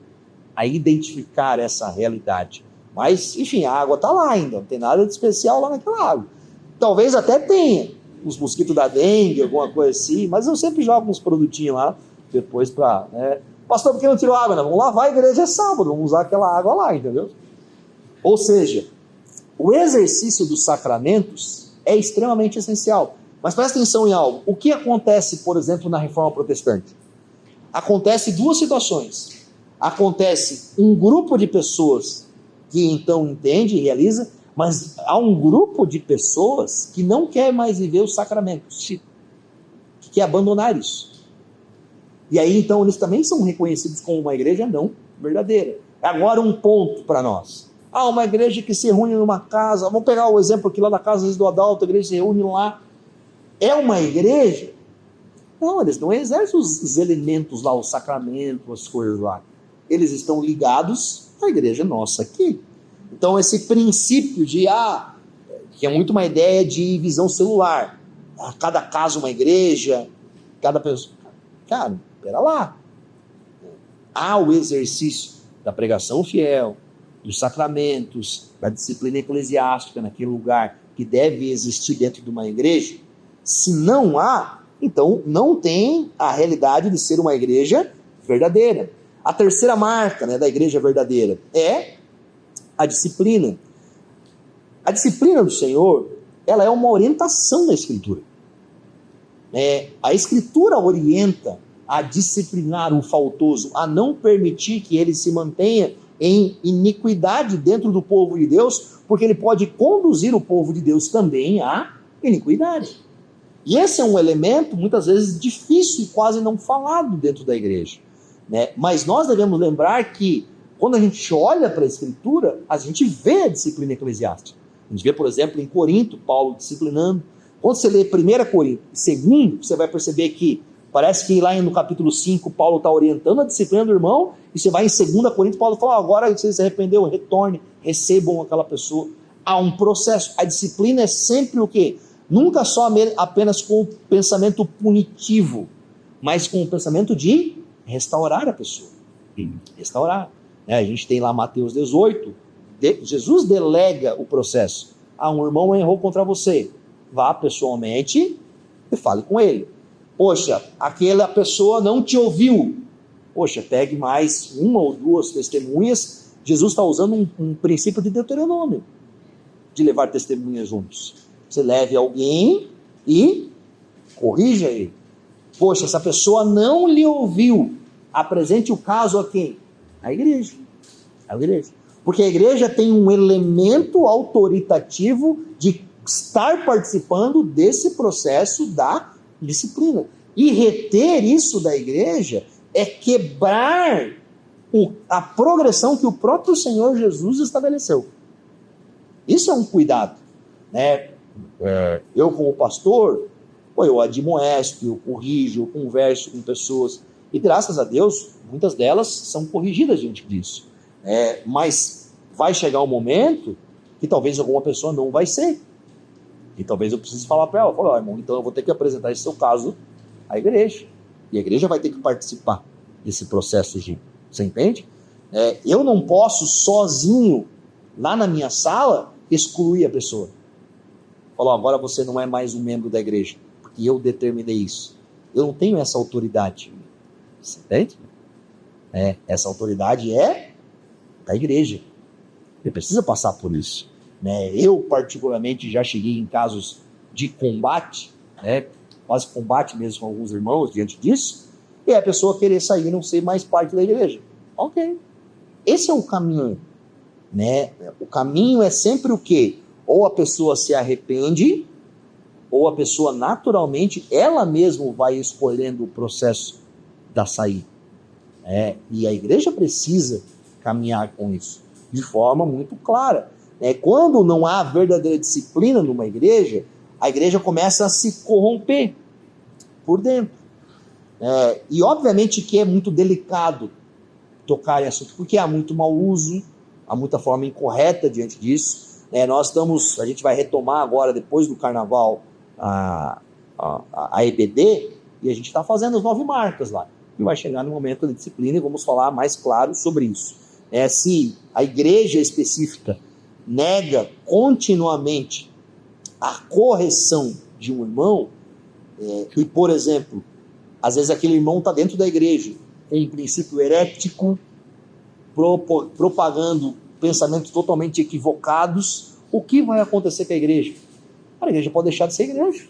A: a identificar essa realidade. Mas, enfim, a água está lá ainda, não tem nada de especial lá naquela água. Talvez até tenha os mosquitos da dengue, alguma coisa assim, mas eu sempre jogo uns produtinhos lá, depois para... Pastor, por que não tirou água? Não, vamos lavar a igreja sábado, vamos usar aquela água lá, entendeu? Ou seja, o exercício dos sacramentos é extremamente essencial. Mas presta atenção em algo. O que acontece, por exemplo, na Reforma Protestante? Acontece duas situações. Acontece um grupo de pessoas que então entende e realiza, mas há um grupo de pessoas que não quer mais viver os sacramentos, que quer abandonar isso. E aí então eles também são reconhecidos como uma igreja não verdadeira. Agora um ponto para nós. Uma igreja que se reúne numa casa, vamos pegar o exemplo aqui lá da casa do Adalto, a igreja se reúne lá. É uma igreja? Não, eles não exercem os elementos lá, os sacramentos, as coisas lá. Eles estão ligados à igreja nossa aqui. Então esse princípio de, que é muito uma ideia de visão celular. Cada casa uma igreja, cada pessoa... Cara, espera lá. Há o exercício da pregação fiel, dos sacramentos, da disciplina eclesiástica naquele lugar que deve existir dentro de uma igreja. Se não há, então não tem a realidade de ser uma igreja verdadeira. A terceira marca, da igreja verdadeira é a disciplina. A disciplina do Senhor, ela é uma orientação da Escritura. A Escritura orienta a disciplinar o faltoso, a não permitir que ele se mantenha em iniquidade dentro do povo de Deus, porque ele pode conduzir o povo de Deus também à iniquidade. E esse é um elemento, muitas vezes, difícil e quase não falado dentro da igreja. Mas nós devemos lembrar que, quando a gente olha para a Escritura, a gente vê a disciplina eclesiástica. A gente vê, por exemplo, em Corinto, Paulo disciplinando. Quando você lê 1 Coríntios e 2, você vai perceber que parece que lá no capítulo 5, Paulo está orientando a disciplina do irmão, e você vai em 2 Coríntios, Paulo fala, agora você se arrependeu, retorne, recebam aquela pessoa. Há um processo. A disciplina é sempre o quê? Nunca só apenas com o pensamento punitivo, mas com o pensamento de restaurar a pessoa. Restaurar. A gente tem lá Mateus 18, Jesus delega o processo. Um irmão errou contra você. Vá pessoalmente e fale com ele. Poxa, aquela pessoa não te ouviu. Poxa, pegue mais uma ou duas testemunhas. Jesus está usando um princípio de Deuteronômio, de levar testemunhas juntos. Você leve alguém e corrija ele. Poxa, essa pessoa não lhe ouviu. Apresente o caso a quem? A igreja. A igreja. Porque a igreja tem um elemento autoritativo de estar participando desse processo da disciplina. E reter isso da igreja é quebrar a progressão que o próprio Senhor Jesus estabeleceu. Isso é um cuidado. Eu, como pastor, eu admoesto, eu corrijo, eu converso com pessoas, e graças a Deus, muitas delas são corrigidas diante disso. Mas vai chegar um momento que talvez alguma pessoa não vai ser. E talvez eu precise falar para ela, irmão, então eu vou ter que apresentar esse seu caso à igreja. E a igreja vai ter que participar desse processo, você entende? Eu não posso sozinho, lá na minha sala, excluir a pessoa. Falar, agora você não é mais um membro da igreja, porque eu determinei isso. Eu não tenho essa autoridade. Você entende? Essa autoridade é da igreja. Você precisa passar por isso. Eu, particularmente, já cheguei em casos de combate, quase combate mesmo com alguns irmãos diante disso, e a pessoa querer sair e não ser mais parte da igreja. Ok. Esse é o caminho. O caminho é sempre o quê? Ou a pessoa se arrepende, ou a pessoa naturalmente, ela mesma vai escolhendo o processo da saída. E a igreja precisa caminhar com isso, de forma muito clara. Quando não há verdadeira disciplina numa igreja, a igreja começa a se corromper por dentro. E obviamente que é muito delicado tocar em assunto, porque há muito mau uso, há muita forma incorreta diante disso. A gente vai retomar agora, depois do carnaval, a EBD, E a gente está fazendo as 9 marcas lá. E vai chegar no momento da disciplina e vamos falar mais claro sobre isso. Se a igreja específica nega continuamente a correção de um irmão, e, por exemplo, às vezes aquele irmão está dentro da igreja, com um princípio herético, propagando pensamentos totalmente equivocados, o que vai acontecer com a igreja? A igreja pode deixar de ser igreja.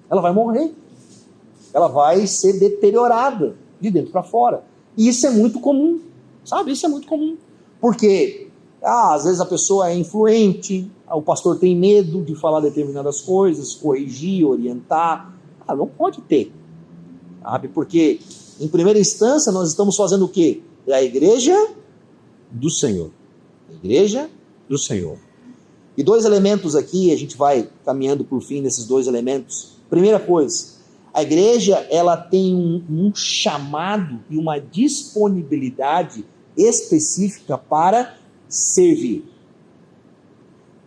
A: Ela vai morrer. Ela vai ser deteriorada de dentro para fora. E isso é muito comum, sabe? Isso é muito comum. Porque, às vezes a pessoa é influente, o pastor tem medo de falar determinadas coisas, corrigir, orientar. Não pode ter. Sabe? Porque, em primeira instância, nós estamos fazendo o quê? É a igreja do Senhor. A igreja do Senhor. E 2 elementos aqui, a gente vai caminhando por fim desses 2 elementos. Primeira coisa, a igreja ela tem um chamado e uma disponibilidade específica para servir.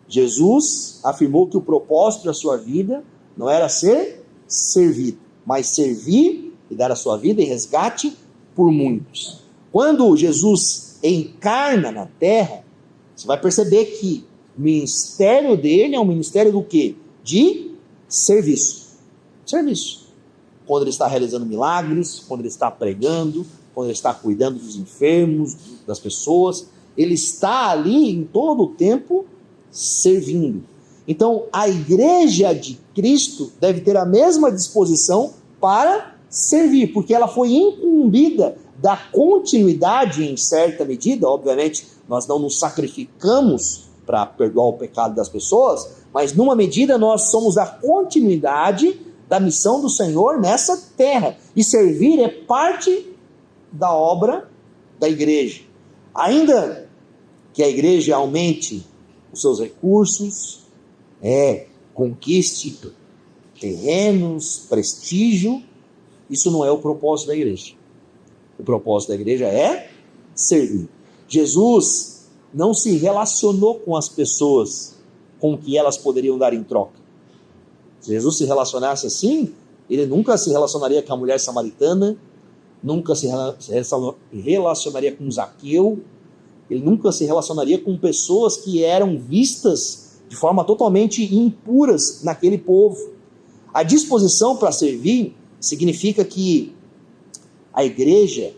A: Jesus afirmou que o propósito da sua vida não era ser servido, mas servir e dar a sua vida em resgate por muitos. Quando Jesus encarna na terra, você vai perceber que o ministério dele é um ministério do quê? De serviço. Serviço. Quando ele está realizando milagres, quando ele está pregando, quando ele está cuidando dos enfermos, das pessoas, ele está ali em todo o tempo servindo. Então, a igreja de Cristo deve ter a mesma disposição para servir, porque ela foi incumbida da continuidade em certa medida. Obviamente, nós não nos sacrificamos para perdoar o pecado das pessoas, mas numa medida nós somos a continuidade da missão do Senhor nessa terra. E servir é parte da obra da igreja. Ainda que a igreja aumente os seus recursos, conquiste terrenos, prestígio, isso não é o propósito da igreja. O propósito da igreja é servir. Jesus não se relacionou com as pessoas com o que elas poderiam dar em troca. Se Jesus se relacionasse assim, ele nunca se relacionaria com a mulher samaritana, nunca se relacionaria com Zaqueu, ele nunca se relacionaria com pessoas que eram vistas de forma totalmente impuras naquele povo. A disposição para servir significa que a igreja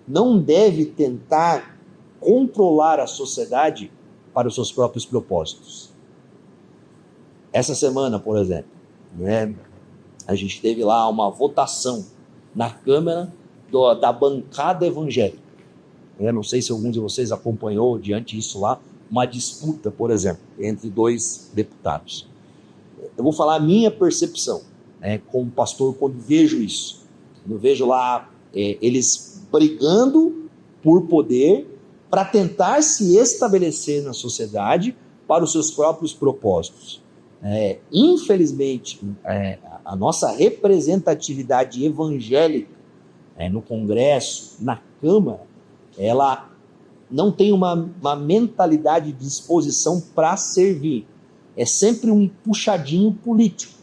A: não deve tentar controlar a sociedade para os seus próprios propósitos. Essa semana, por exemplo, a gente teve lá uma votação na Câmara da bancada evangélica. Eu não sei se algum de vocês acompanhou diante disso lá, uma disputa, por exemplo, entre 2 deputados. Eu vou falar a minha percepção, como pastor, quando vejo isso. Eu vejo lá eles brigando por poder para tentar se estabelecer na sociedade para os seus próprios propósitos. Infelizmente, a nossa representatividade evangélica no Congresso, na Câmara, ela não tem uma mentalidade de disposição para servir. É sempre um puxadinho político.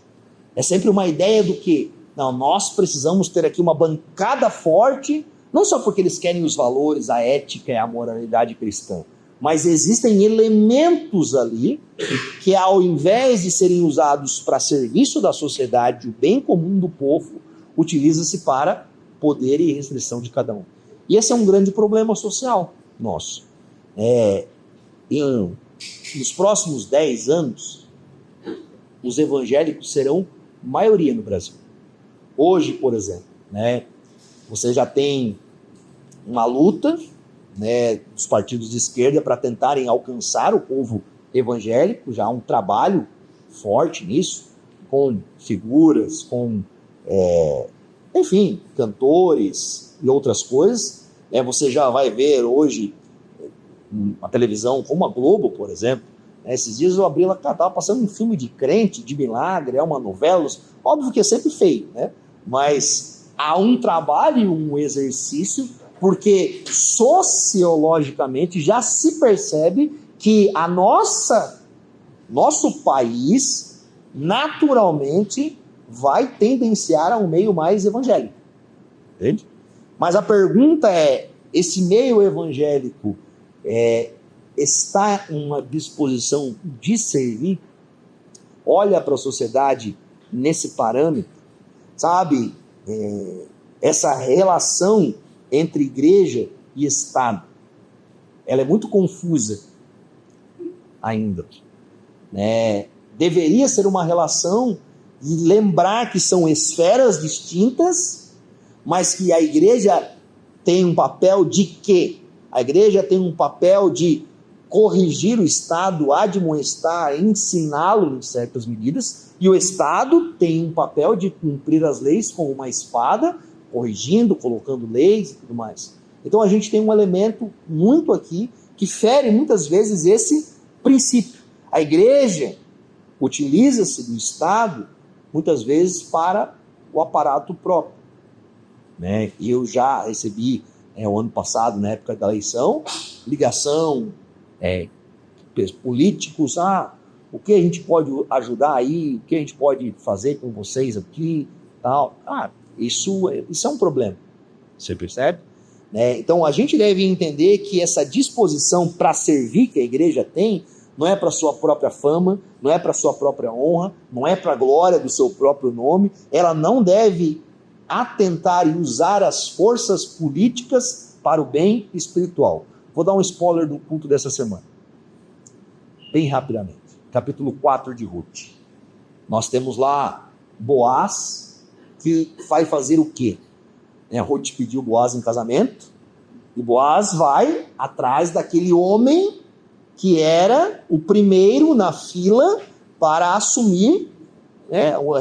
A: É sempre uma ideia do que, não, nós precisamos ter aqui uma bancada forte, não só porque eles querem os valores, a ética e a moralidade cristã, mas existem elementos ali que, ao invés de serem usados para serviço da sociedade, o bem comum do povo, utiliza-se para poder e restrição de cada um. E esse é um grande problema social nosso. Nos próximos 10 anos, os evangélicos serão maioria no Brasil. Hoje, por exemplo, você já tem uma luta dos partidos de esquerda para tentarem alcançar o povo evangélico, já há um trabalho forte nisso, com figuras, com, cantores e outras coisas. Você já vai ver hoje uma televisão como a Globo, por exemplo. Esses dias eu abri, ela estava passando um filme de crente, de milagre, uma novela, óbvio que é sempre feio, mas há um trabalho, um exercício, porque sociologicamente já se percebe que nosso país naturalmente vai tendenciar a um meio mais evangélico. Entende? Mas a pergunta é, esse meio evangélico está em uma disposição de servir? Olha para a sociedade nesse parâmetro, sabe? Essa relação entre igreja e Estado, ela é muito confusa ainda, né? Deveria ser uma relação de lembrar que são esferas distintas, mas que a igreja tem um papel de quê? A igreja tem um papel de corrigir o Estado, admoestar, ensiná-lo em certas medidas, e o Estado tem um papel de cumprir as leis com uma espada, corrigindo, colocando leis e tudo mais. Então a gente tem um elemento muito aqui que fere muitas vezes esse princípio. A igreja utiliza-se do Estado muitas vezes para o aparato próprio, né? Eu já recebi o ano passado, na época da eleição, ligação, políticos, o que a gente pode ajudar aí, o que a gente pode fazer com vocês aqui, tal. Isso é um problema, você percebe? Né? Então a gente deve entender que essa disposição para servir que a igreja tem, não é para sua própria fama, não é para sua própria honra, não é para a glória do seu próprio nome, ela não deve atentar e usar as forças políticas para o bem espiritual. Vou dar um spoiler do culto dessa semana, bem rapidamente. Capítulo 4 de Ruth. Nós temos lá Boaz, que vai fazer o quê? Ruth pediu Boaz em casamento, e Boaz vai atrás daquele homem que era o primeiro na fila para assumir,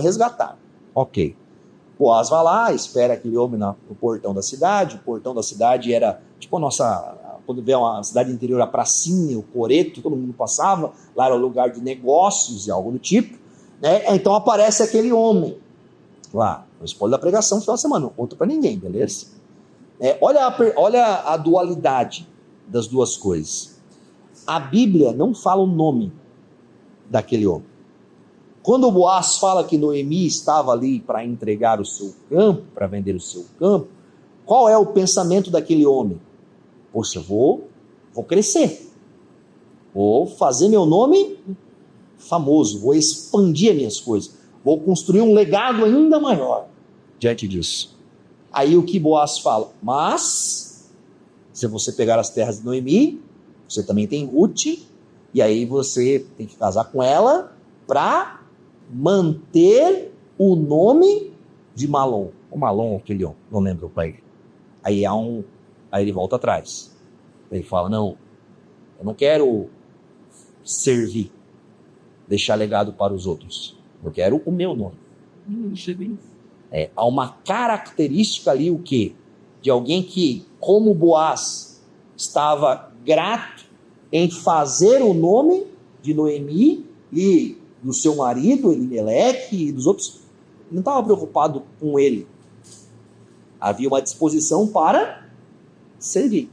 A: resgatar. Ok. Boaz vai lá, espera aquele homem no portão da cidade. O portão da cidade era tipo a nossa, quando vê uma cidade interior, a pracinha, o coreto, todo mundo passava, lá era o lugar de negócios e algo do tipo, né? Então aparece aquele homem lá, o spoiler da pregação, final de semana, não conta para ninguém, beleza? Olha a dualidade das duas coisas. A Bíblia não fala o nome daquele homem. Quando o Boaz fala que Noemi estava ali para entregar o seu campo, para vender o seu campo, qual é o pensamento daquele homem? Poxa, vou crescer, vou fazer meu nome famoso, vou expandir as minhas coisas, vou construir um legado ainda maior diante disso. Aí o que Boaz fala? Mas, se você pegar as terras de Noemi, você também tem Ruth, e aí você tem que casar com ela para manter o nome de Malom. O Malom, aquele homem, não lembro o pai. Aí ele volta atrás. Ele fala, não, eu não quero servir, deixar legado para os outros. Eu quero o meu nome. Há uma característica ali, o quê? De alguém que, como Boaz, estava grato em fazer o nome de Noemi e do seu marido, Elimeleque, e dos outros. Não estava preocupado com ele. Havia uma disposição para servir.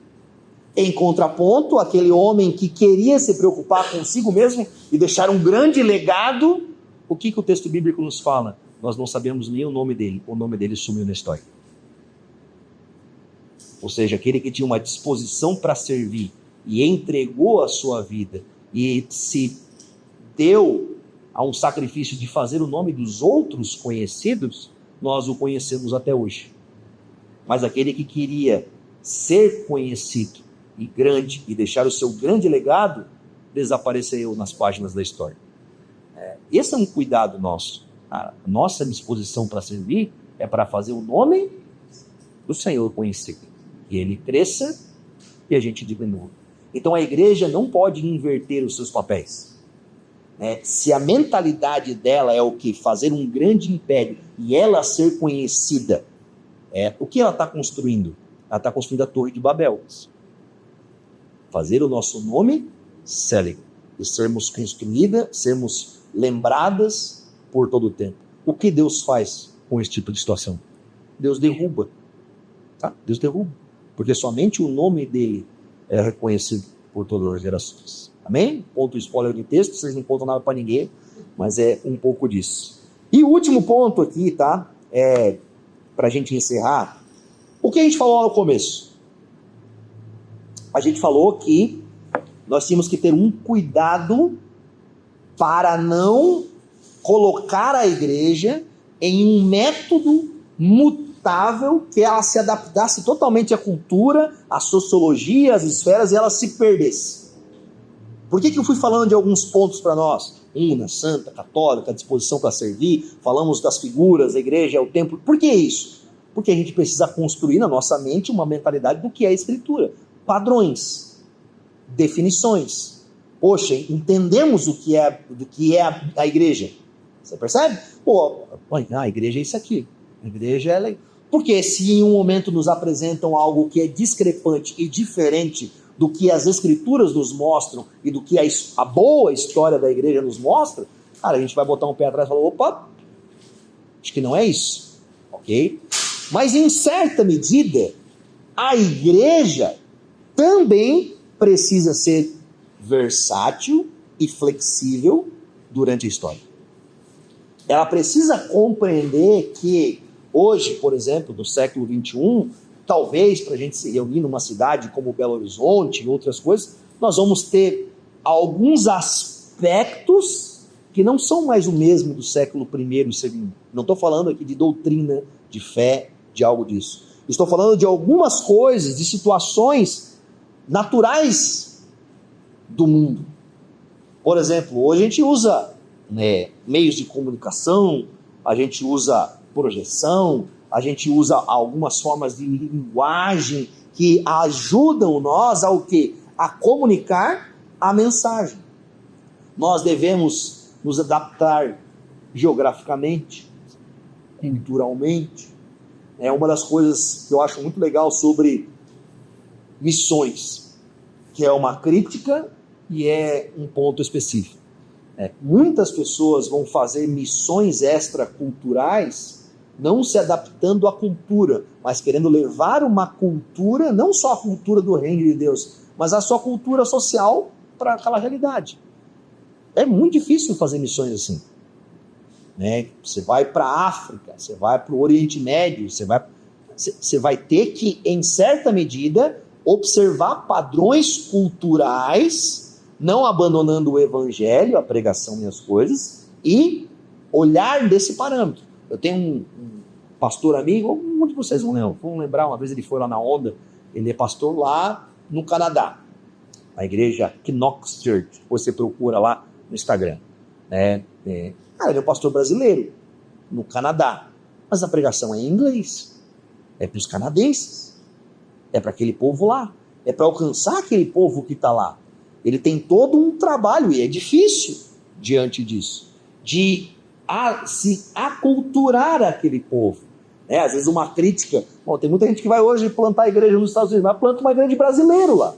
A: Em contraponto, aquele homem que queria se preocupar consigo mesmo e deixar um grande legado, o que o texto bíblico nos fala? Nós não sabemos nem o nome dele sumiu na história. Ou seja, aquele que tinha uma disposição para servir e entregou a sua vida e se deu a um sacrifício de fazer o nome dos outros conhecidos, nós o conhecemos até hoje. Mas aquele que queria ser conhecido e grande e deixar o seu grande legado, desapareceu nas páginas da história. Esse é um cuidado nosso. A nossa disposição para servir é para fazer o nome do Senhor conhecido, que ele cresça e a gente diminua. Então a igreja não pode inverter os seus papéis. Se a mentalidade dela é o que? Fazer um grande império e ela ser conhecida, o que ela está construindo? Ela está construindo a Torre de Babel. Fazer o nosso nome célebre e sermos construídas, sermos lembradas por todo o tempo. O que Deus faz com esse tipo de situação? Deus derruba. Tá? Deus derruba. Porque somente o nome dele é reconhecido por todas as gerações. Amém? Ponto spoiler de texto, vocês não contam nada para ninguém, mas é um pouco disso. E o último ponto aqui, tá? Para a gente encerrar, o que a gente falou no começo? A gente falou que nós tínhamos que ter um cuidado para não colocar a igreja em um método mutável que ela se adaptasse totalmente à cultura, à sociologia, às esferas e ela se perdesse. Por que eu fui falando de alguns pontos para nós? Una, santa, católica, à disposição para servir, falamos das figuras, a igreja, o templo. Por que isso? Porque a gente precisa construir na nossa mente uma mentalidade do que é a escritura. Padrões, definições. Poxa, entendemos do que é a igreja. Você percebe? A igreja é isso aqui. A igreja é... Porque se em um momento nos apresentam algo que é discrepante e diferente do que as escrituras nos mostram e do que a boa história da igreja nos mostra, cara, a gente vai botar um pé atrás e falar, opa, acho que não é isso, ok? Mas em certa medida, a igreja também precisa ser versátil e flexível durante a história. Ela precisa compreender que hoje, por exemplo, no século XXI, talvez para a gente se reunir numa cidade como Belo Horizonte e outras coisas, nós vamos ter alguns aspectos que não são mais o mesmo do século I e II. Não estou falando aqui de doutrina, de fé, de algo disso. Estou falando de algumas coisas, de situações naturais do mundo. Por exemplo, hoje a gente usa meios de comunicação, a gente usa projeção, a gente usa algumas formas de linguagem que ajudam nós ao quê? A comunicar a mensagem. Nós devemos nos adaptar geograficamente, culturalmente. É uma das coisas que eu acho muito legal sobre missões, que é uma crítica e é um ponto específico. Muitas pessoas vão fazer missões extraculturais não se adaptando à cultura, mas querendo levar uma cultura, não só a cultura do reino de Deus, mas a sua cultura social para aquela realidade. É muito difícil fazer missões assim. Você vai para a África, você vai para o Oriente Médio, você vai ter que, em certa medida, observar padrões culturais, não abandonando o evangelho, a pregação e as coisas, e olhar desse parâmetro. Eu tenho um pastor amigo, alguns de vocês vão lembrar, uma vez ele foi lá na Onda, ele é pastor lá no Canadá, a igreja Knox Church, você procura lá no Instagram. Ele é um pastor brasileiro, no Canadá, mas a pregação é em inglês, é para os canadenses, é para aquele povo lá, é para alcançar aquele povo que está lá. Ele tem todo um trabalho, e é difícil diante disso, de se aculturar aquele povo. Às vezes uma crítica, tem muita gente que vai hoje plantar igreja nos Estados Unidos, mas planta uma igreja de brasileiro lá.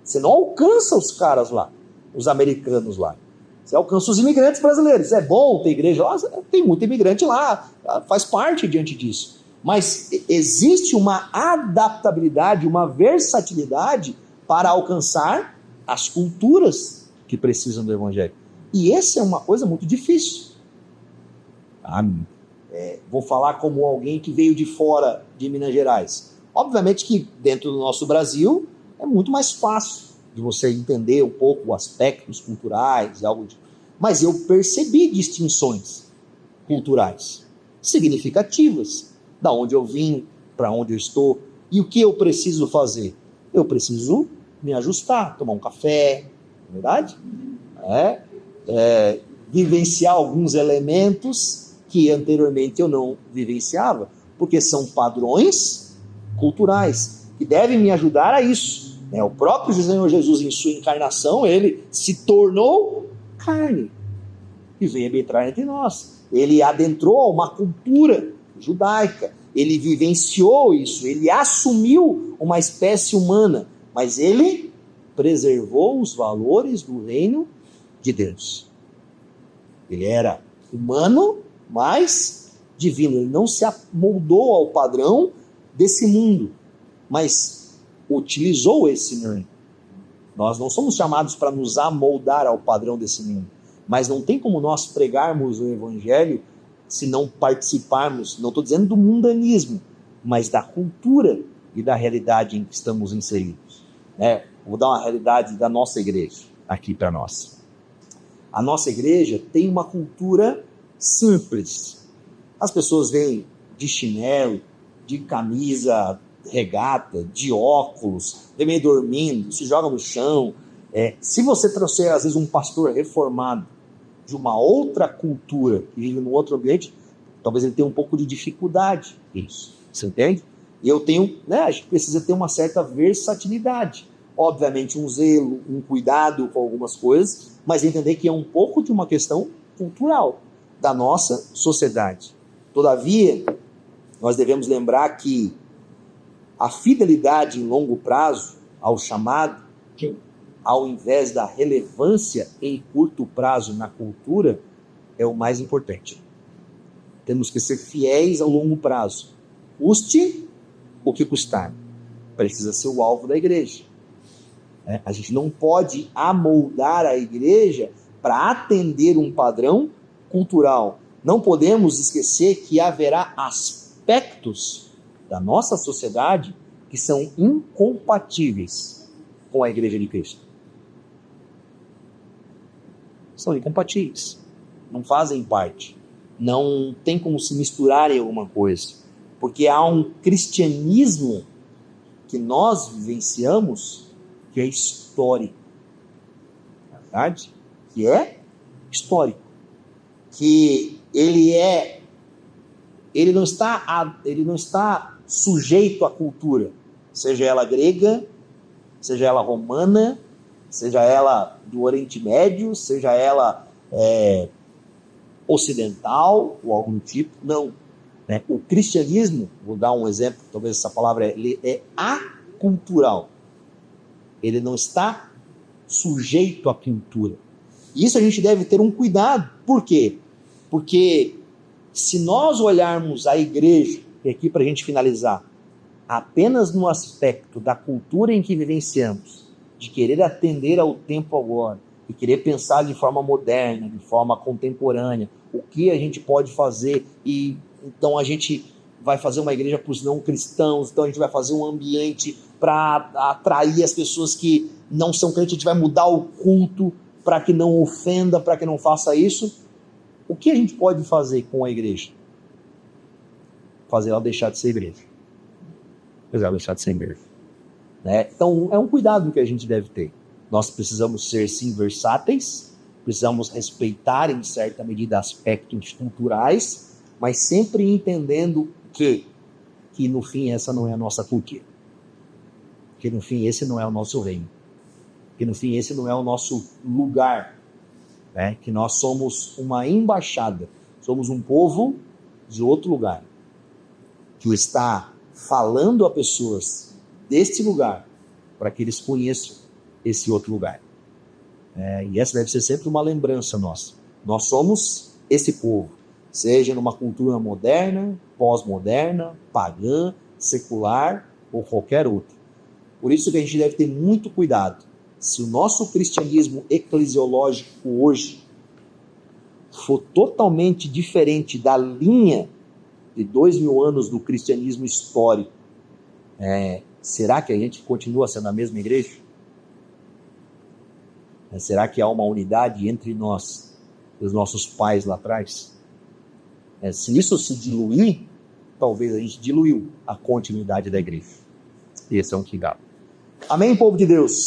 A: Você não alcança os caras lá, os americanos lá. Você alcança os imigrantes brasileiros. É bom ter igreja lá, tem muito imigrante lá, faz parte diante disso. Mas existe uma adaptabilidade, uma versatilidade para alcançar as culturas que precisam do evangelho. E essa é uma coisa muito difícil. Vou falar como alguém que veio de fora de Minas Gerais. Obviamente que dentro do nosso Brasil é muito mais fácil de você entender um pouco aspectos culturais, mas eu percebi distinções culturais significativas, da onde eu vim, para onde eu estou, e o que eu preciso fazer? Eu preciso me ajustar, tomar um café, não é verdade? Vivenciar alguns elementos que anteriormente eu não vivenciava, porque são padrões culturais que devem me ajudar a isso. O próprio Senhor Jesus, em sua encarnação, ele se tornou carne e veio habitar entre nós. Ele adentrou uma cultura judaica, ele vivenciou isso, ele assumiu uma espécie humana, mas ele preservou os valores do reino de Deus. Ele era humano, mas divino. Ele não se amoldou ao padrão desse mundo, mas utilizou esse mundo. Nós não somos chamados para nos amoldar ao padrão desse mundo, mas não tem como nós pregarmos o evangelho se não participarmos, não estou dizendo do mundanismo, mas da cultura e da realidade em que estamos inseridos. Vou dar uma realidade da nossa igreja aqui para nós. A nossa igreja tem uma cultura simples. As pessoas vêm de chinelo, de camisa regata, de óculos, vem meio dormindo, se joga no chão. Se você trouxer, às vezes, um pastor reformado de uma outra cultura, que vive num outro ambiente, talvez ele tenha um pouco de dificuldade nisso. Você entende? E a gente precisa ter uma certa versatilidade. Obviamente, um zelo, um cuidado com algumas coisas, mas entender que é um pouco de uma questão cultural da nossa sociedade. Todavia, nós devemos lembrar que a fidelidade em longo prazo ao chamado, ao invés da relevância em curto prazo na cultura, é o mais importante. Temos que ser fiéis ao longo prazo. Custe o que custar. Precisa ser o alvo da igreja. A gente não pode amoldar a igreja para atender um padrão cultural. Não podemos esquecer que haverá aspectos da nossa sociedade que são incompatíveis com a igreja de Cristo. São incompatíveis. Não fazem parte. Não tem como se misturar em alguma coisa. Porque há um cristianismo que nós vivenciamos que é histórico. Verdade? Que é histórico. Que ele não está sujeito à cultura, seja ela grega, seja ela romana, seja ela do Oriente Médio, seja ela ocidental ou algum tipo. Não. O cristianismo, vou dar um exemplo, talvez essa palavra é acultural. Ele não está sujeito à cultura. E isso a gente deve ter um cuidado. Por quê? Porque se nós olharmos a igreja, e aqui para a gente finalizar, apenas no aspecto da cultura em que vivenciamos, de querer atender ao tempo agora, e querer pensar de forma moderna, de forma contemporânea, o que a gente pode fazer, e então a gente vai fazer uma igreja para os não cristãos, então a gente vai fazer um ambiente para atrair as pessoas que não são crentes, a gente vai mudar o culto para que não ofenda, para que não faça isso. O que a gente pode fazer com a igreja? Fazer ela deixar de ser igreja. Fazer ela deixar de ser igreja. Então, é um cuidado que a gente deve ter. Nós precisamos ser, sim, versáteis, precisamos respeitar, em certa medida, aspectos culturais, mas sempre entendendo que no fim, essa não é a nossa cultura. Que no fim, esse não é o nosso reino. Que no fim, esse não é o nosso lugar. Que nós somos uma embaixada, somos um povo de outro lugar, que está falando a pessoas deste lugar, para que eles conheçam esse outro lugar. E essa deve ser sempre uma lembrança nossa. Nós somos esse povo, seja numa cultura moderna, pós-moderna, pagã, secular ou qualquer outra. Por isso que a gente deve ter muito cuidado. Se o nosso cristianismo eclesiológico hoje for totalmente diferente da linha de 2000 anos do cristianismo histórico, será que a gente continua sendo a mesma igreja? Será que há uma unidade entre nós e os nossos pais lá atrás? Se isso se diluir, talvez a gente diluiu a continuidade da igreja. Esse é um cuidado. Amém, povo de Deus?